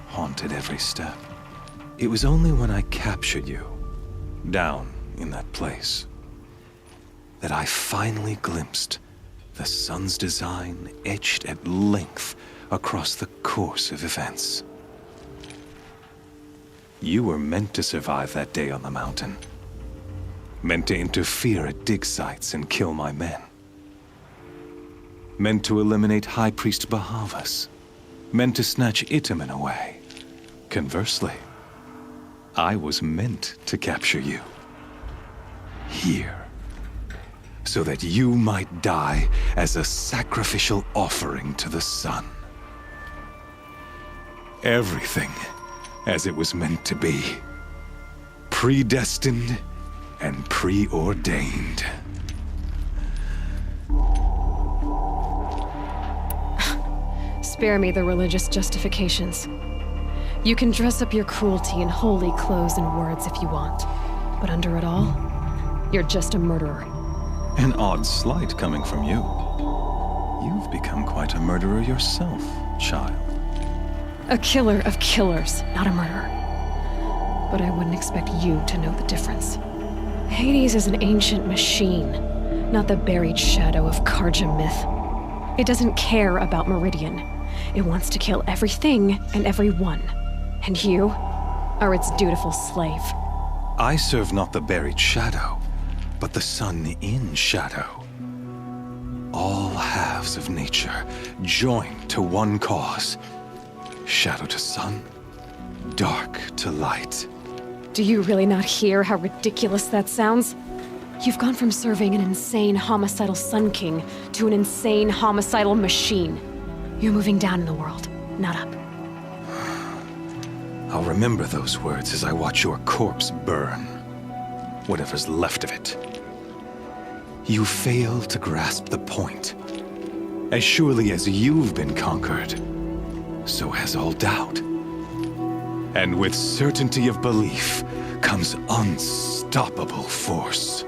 haunted every step. It was only when I captured you, down in that place, that I finally glimpsed the sun's design etched at length across the course of events. You were meant to survive that day on the mountain. Meant to interfere at dig sites and kill my men. Meant to eliminate High Priest Bahavas. Meant to snatch Itamen away. Conversely, I was meant to capture you. Here. So that you might die as a sacrificial offering to the sun. Everything as it was meant to be. Predestined and preordained. Spare me the religious justifications. You can dress up your cruelty in holy clothes and words if you want. But under it all, you're just a murderer. An odd slight coming from you. You've become quite a murderer yourself, child. A killer of killers, not a murderer. But I wouldn't expect you to know the difference. Hades is an ancient machine, not the buried shadow of Karja myth. It doesn't care about Meridian. It wants to kill everything and everyone. And you are its dutiful slave. I serve not the buried shadow, but the sun in shadow. All halves of nature joined to one cause. Shadow to sun, dark to light. Do you really not hear how ridiculous that sounds? You've gone from serving an insane homicidal Sun King to an insane homicidal machine. You're moving down in the world, not up. I'll remember those words as I watch your corpse burn. Whatever's left of it. You fail to grasp the point. As surely as you've been conquered, so has all doubt. And with certainty of belief comes unstoppable force.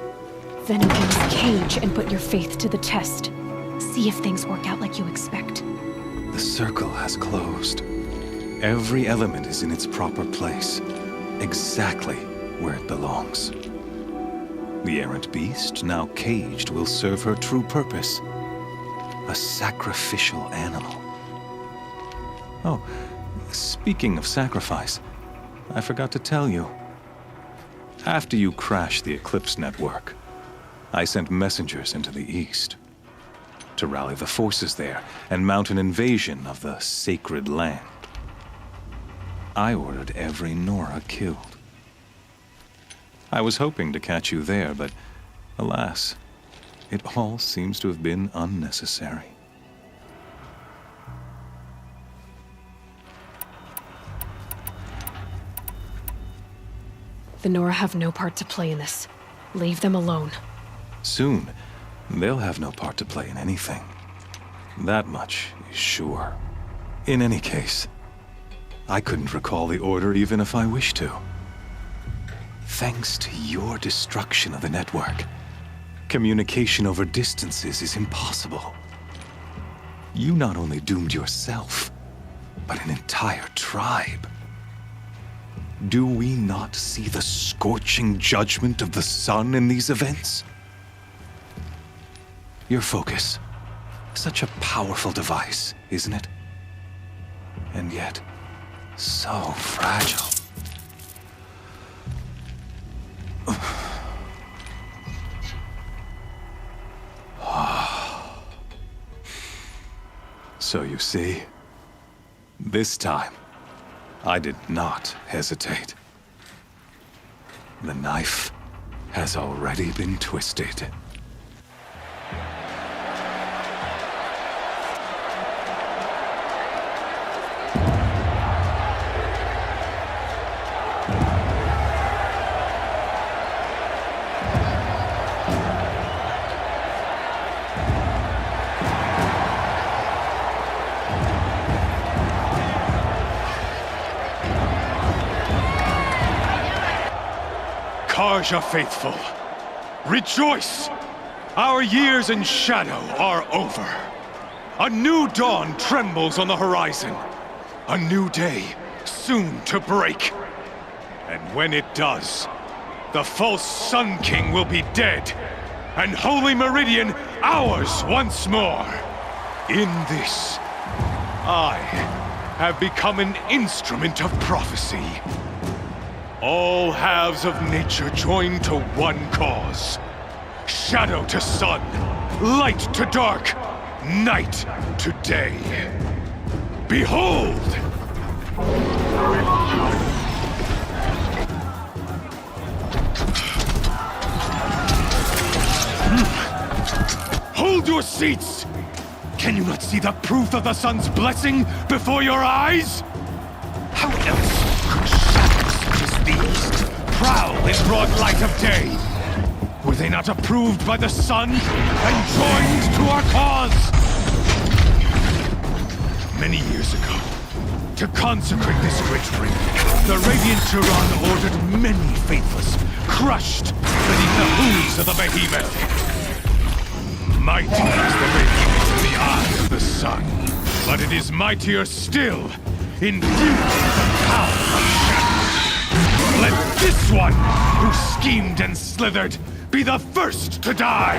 Then open this cage and put your faith to the test. See if things work out like you expect. The circle has closed. Every element is in its proper place, exactly where it belongs. The errant beast, now caged, will serve her true purpose. A sacrificial animal. Oh, speaking of sacrifice, I forgot to tell you. After you crashed the Eclipse network, I sent messengers into the east to rally the forces there and mount an invasion of the sacred land. I ordered every Nora killed. I was hoping to catch you there, but alas, it all seems to have been unnecessary. The Nora have no part to play in this. Leave them alone. Soon, they'll have no part to play in anything. That much is sure. In any case, I couldn't recall the order even if I wished to. Thanks to your destruction of the network, communication over distances is impossible. You not only doomed yourself, but an entire tribe. Do we not see the scorching judgment of the sun in these events? Your focus. Such a powerful device, isn't it? And yet, so fragile. So you see, this time, I did not hesitate. The knife has already been twisted. Carja faithful, rejoice! Our years in shadow are over. A new dawn trembles on the horizon. A new day soon to break. And when it does, the false Sun King will be dead, and Holy Meridian ours once more. In this, I have become an instrument of prophecy. All halves of nature join to one cause. Shadow to sun, light to dark, night to day. Behold! Hold your seats! Can you not see the proof of the sun's blessing before your eyes? How else could shadows such as these prowl in broad light of day? Were they not approved by the sun and joined to our cause? Many years ago, to consecrate this great ring, the Radiant Turan ordered many faithless crushed beneath the hooves of the behemoth. Mighty is the behemoth in the eye of the sun, but it is mightier still in beauty and power of shadow. Let this one, who schemed and slithered, be the first to die.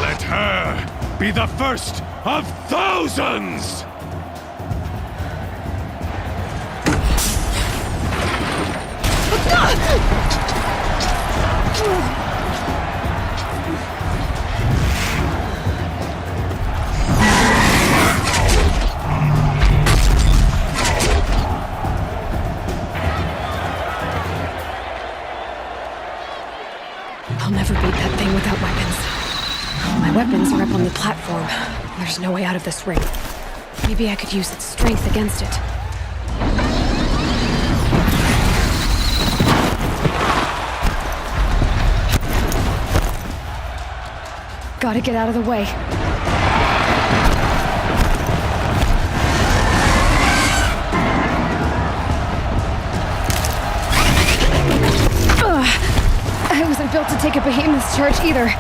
Let her be the first of thousands! I'll never beat that thing without weapons. My weapons are up on the platform. There's no way out of this ring. Maybe I could use its strength against it. Gotta get out of the way. I wasn't built to take a behemoth's charge either.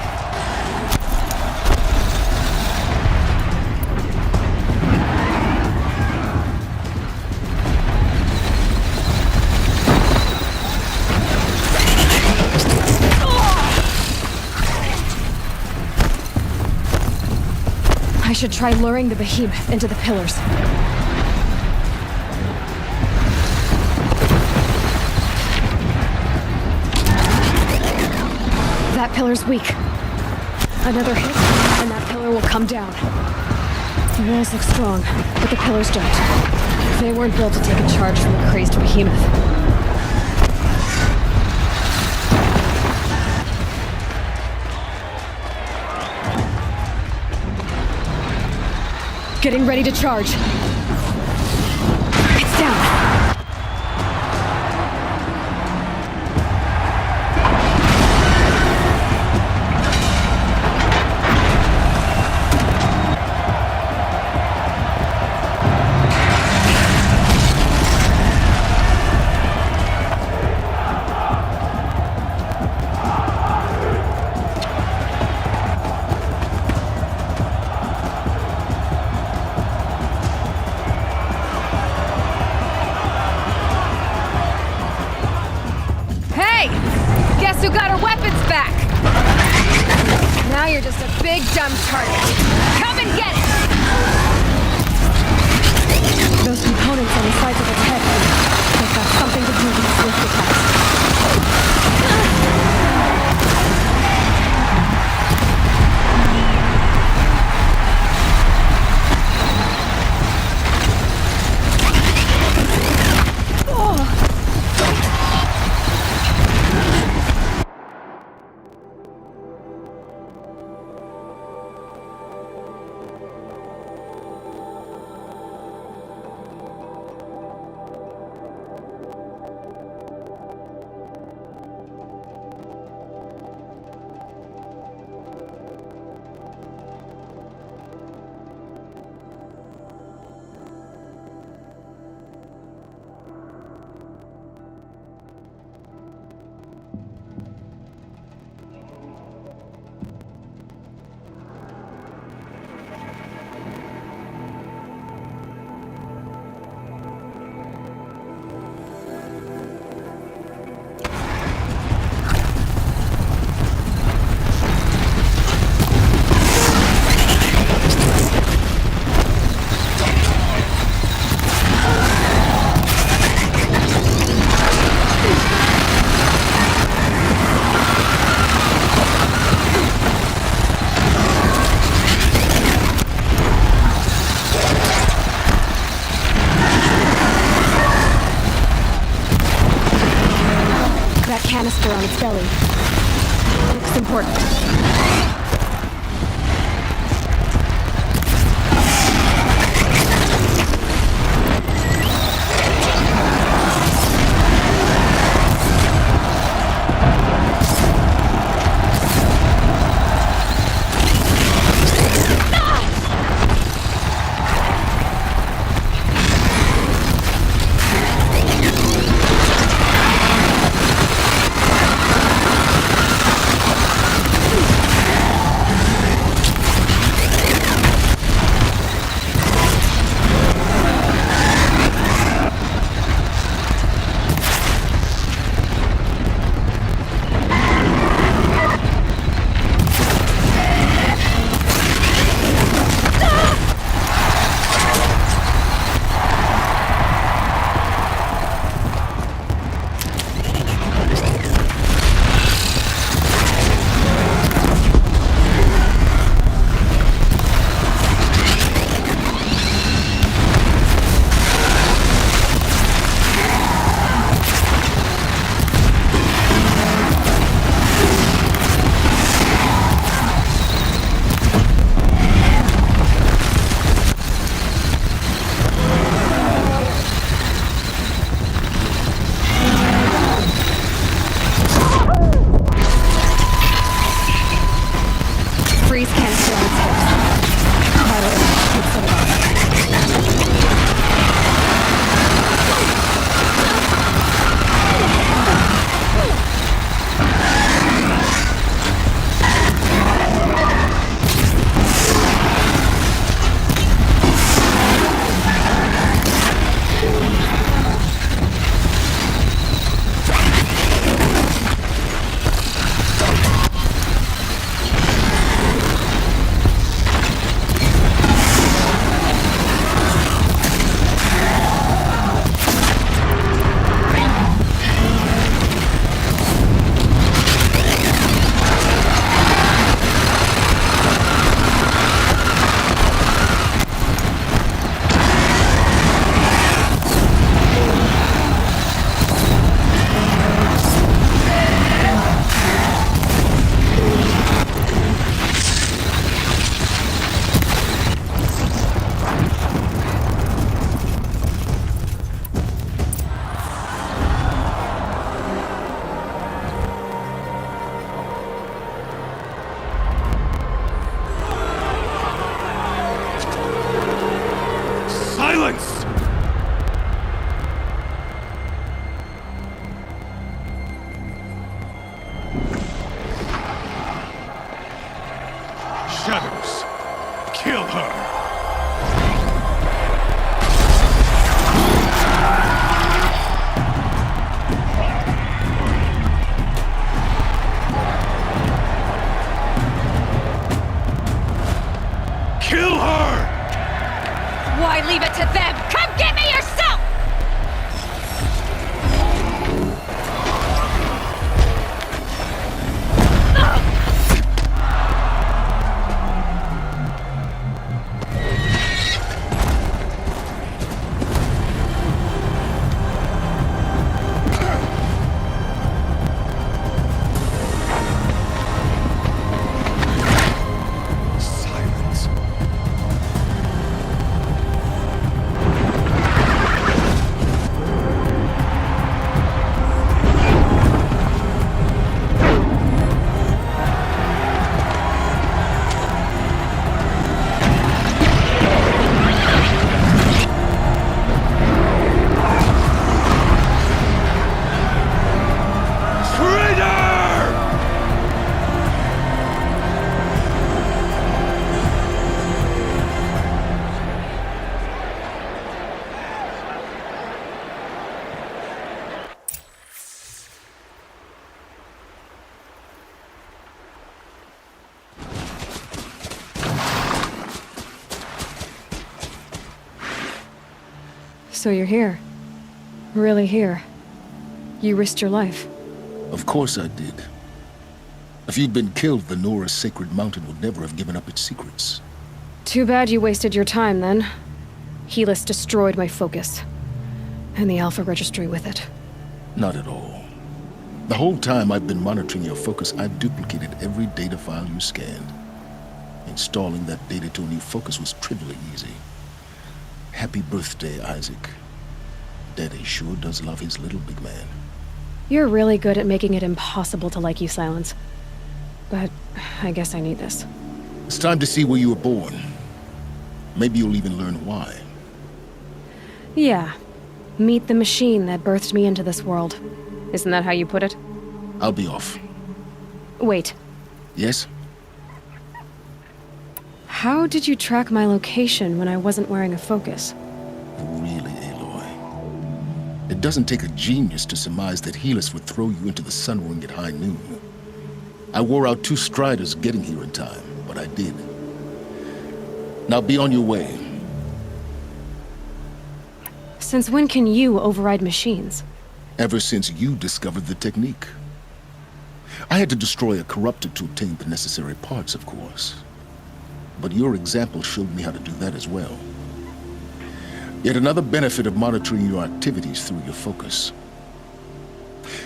I should try luring the behemoth into the pillars. That pillar's weak. Another hit, and that pillar will come down. The walls look strong, but the pillars don't. They weren't built to take a charge from a crazed behemoth. Getting ready to charge. It's down. Guess who got her weapons back? Now you're just a big dumb target. Come and get it! Those components on the sides of its head, they've got something to do with the swift attacks. Canister on its belly. Looks important. So you're here. Really here. You risked your life. Of course I did. If you'd been killed, the Nora's sacred mountain would never have given up its secrets. Too bad you wasted your time, then. Helis destroyed my focus. And the Alpha Registry with it. Not at all. The whole time I've been monitoring your focus, I've duplicated every data file you scanned. Installing that data to a new focus was trivially easy. Happy birthday, Isaac. Daddy sure does love his little big man. You're really good at making it impossible to like you, Silence. But I guess I need this. It's time to see where you were born. Maybe you'll even learn why. Yeah. Meet the machine that birthed me into this world. Isn't that how you put it? I'll be off. Wait. Yes? How did you track my location when I wasn't wearing a focus? Really, Aloy? It doesn't take a genius to surmise that Helis would throw you into the sun ring at high noon. I wore out 2 striders getting here in time, but I did. Now be on your way. Since when can you override machines? Ever since you discovered the technique. I had to destroy a corruptor to obtain the necessary parts, of course. But your example showed me how to do that as well. Yet another benefit of monitoring your activities through your focus.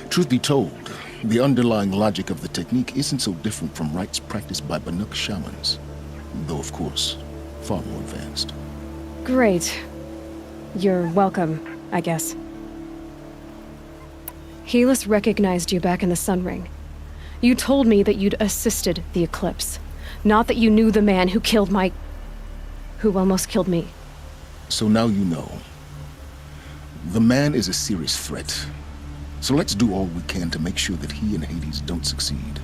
Truth be told, the underlying logic of the technique isn't so different from rites practiced by Banuk shamans. Though, of course, far more advanced. Great. You're welcome, I guess. Helis recognized you back in the Sun Ring. You told me that you'd assisted the Eclipse. Not that you knew the man who killed who almost killed me. So now you know. The man is a serious threat. So let's do all we can to make sure that he and Hades don't succeed.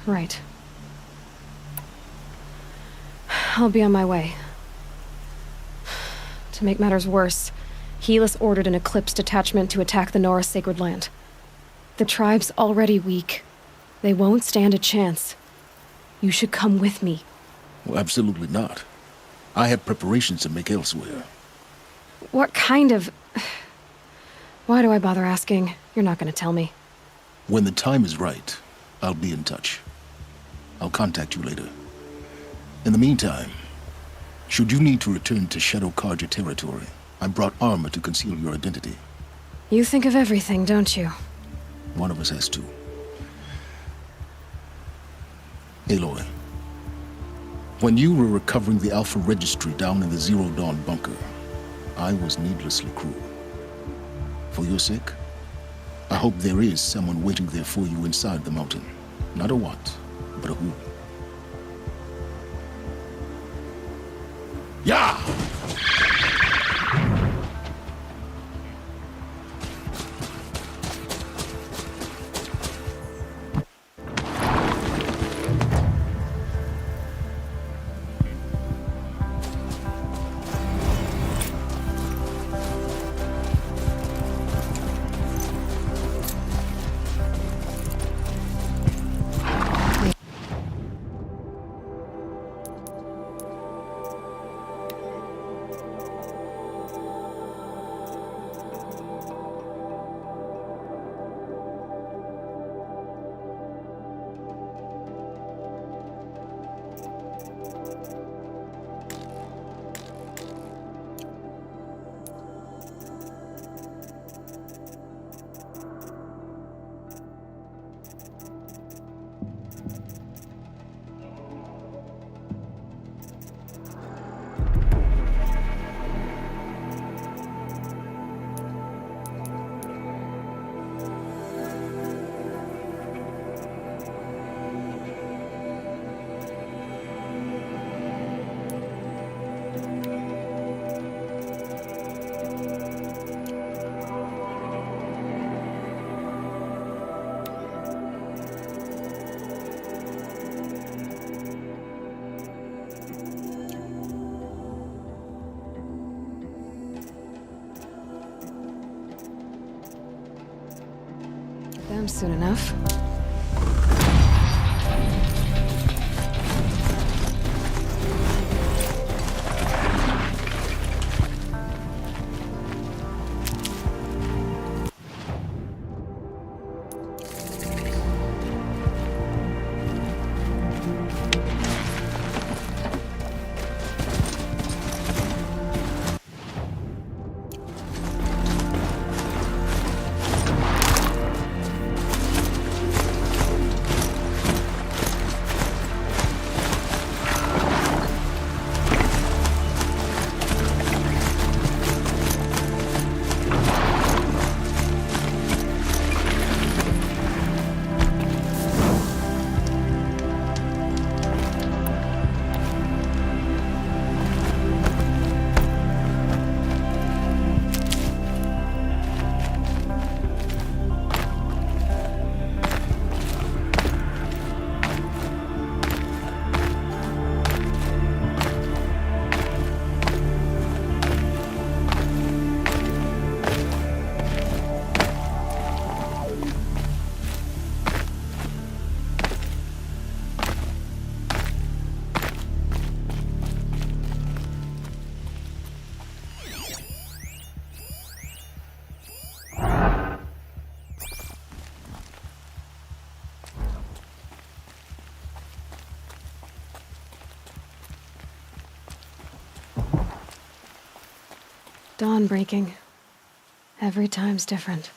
Right. I'll be on my way. To make matters worse, Helis ordered an Eclipse detachment to attack the Nora Sacred Land. The tribe's already weak. They won't stand a chance. You should come with me. Well, absolutely not. I have preparations to make elsewhere. What kind of... Why do I bother asking? You're not going to tell me. When the time is right, I'll be in touch. I'll contact you later. In the meantime, should you need to return to Shadow Carja territory, I brought armor to conceal your identity. You think of everything, don't you? One of us has to. Aloy, when you were recovering the Alpha Registry down in the Zero Dawn bunker, I was needlessly cruel. For your sake, I hope there is someone waiting there for you inside the mountain. Not a what, but a who. Yeah! Them soon enough. Dawn breaking. Every time's different.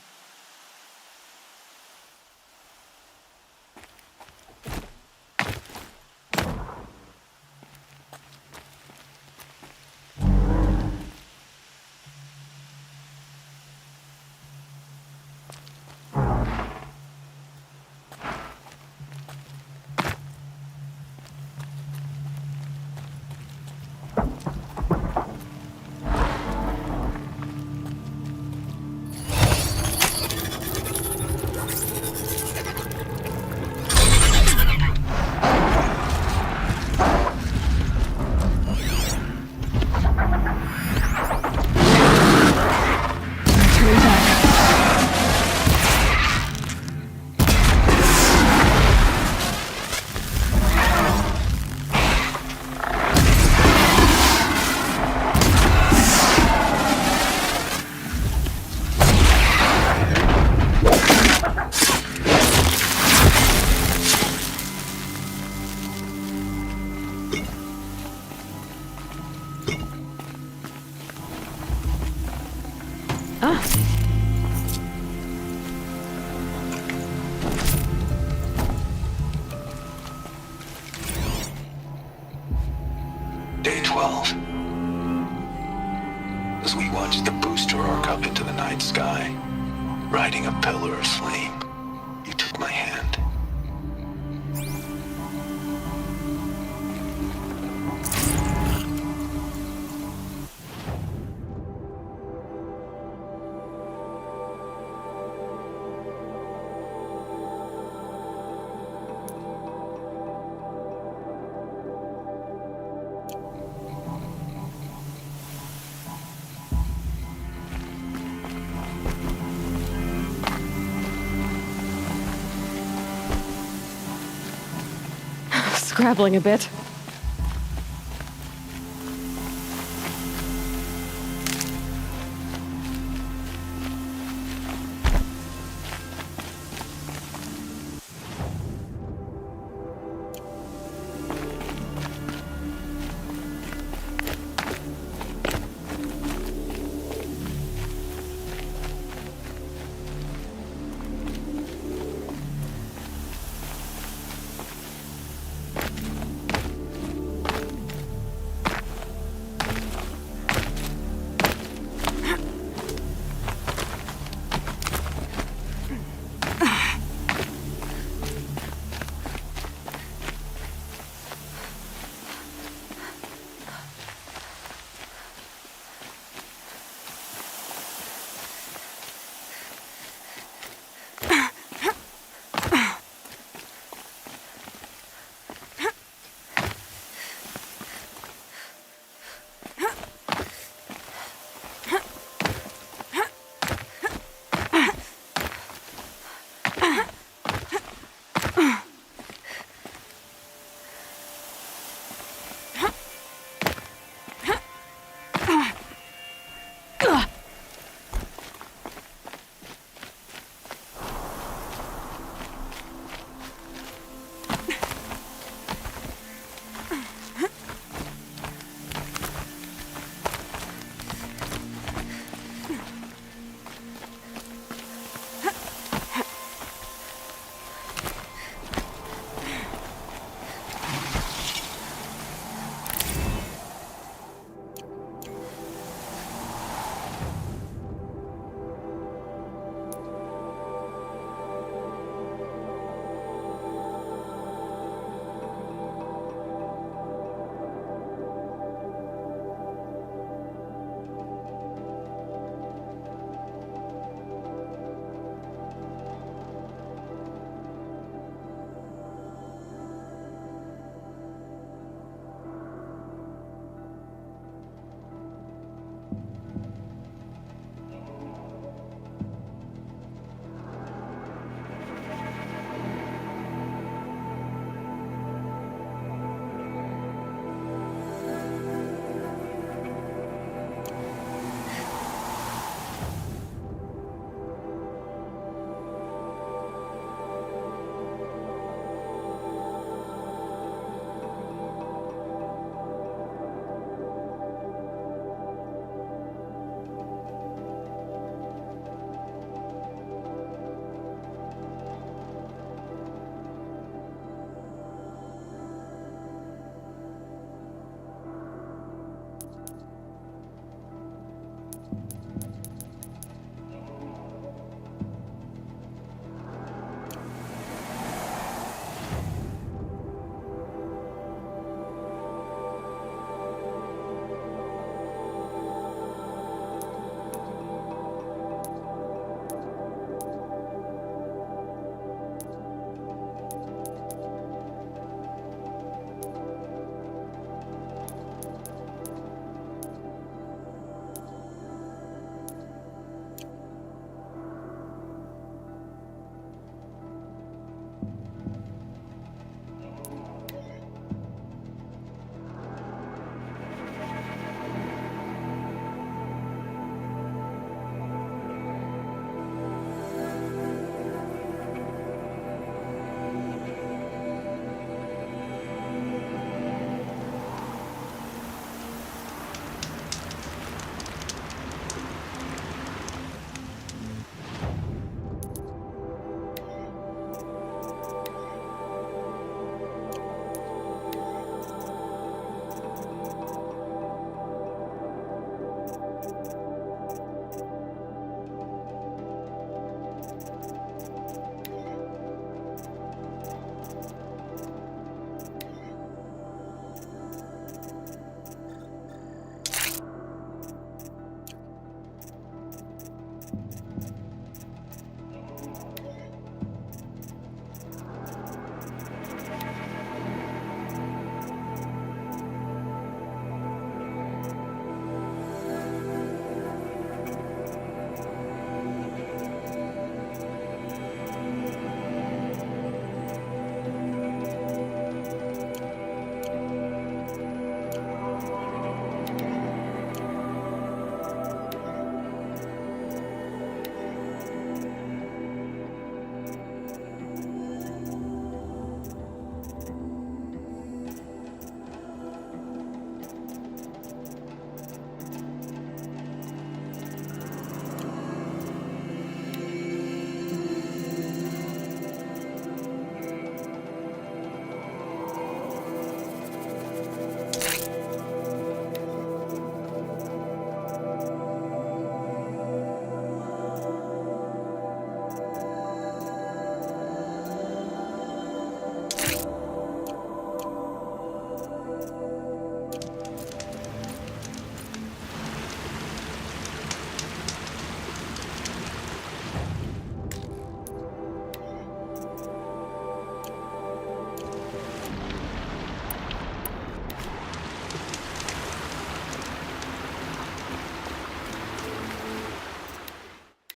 Day 12. As we watched the booster arc up into the night sky, riding a pillar of flame, you took my hand. Scrabbling a bit.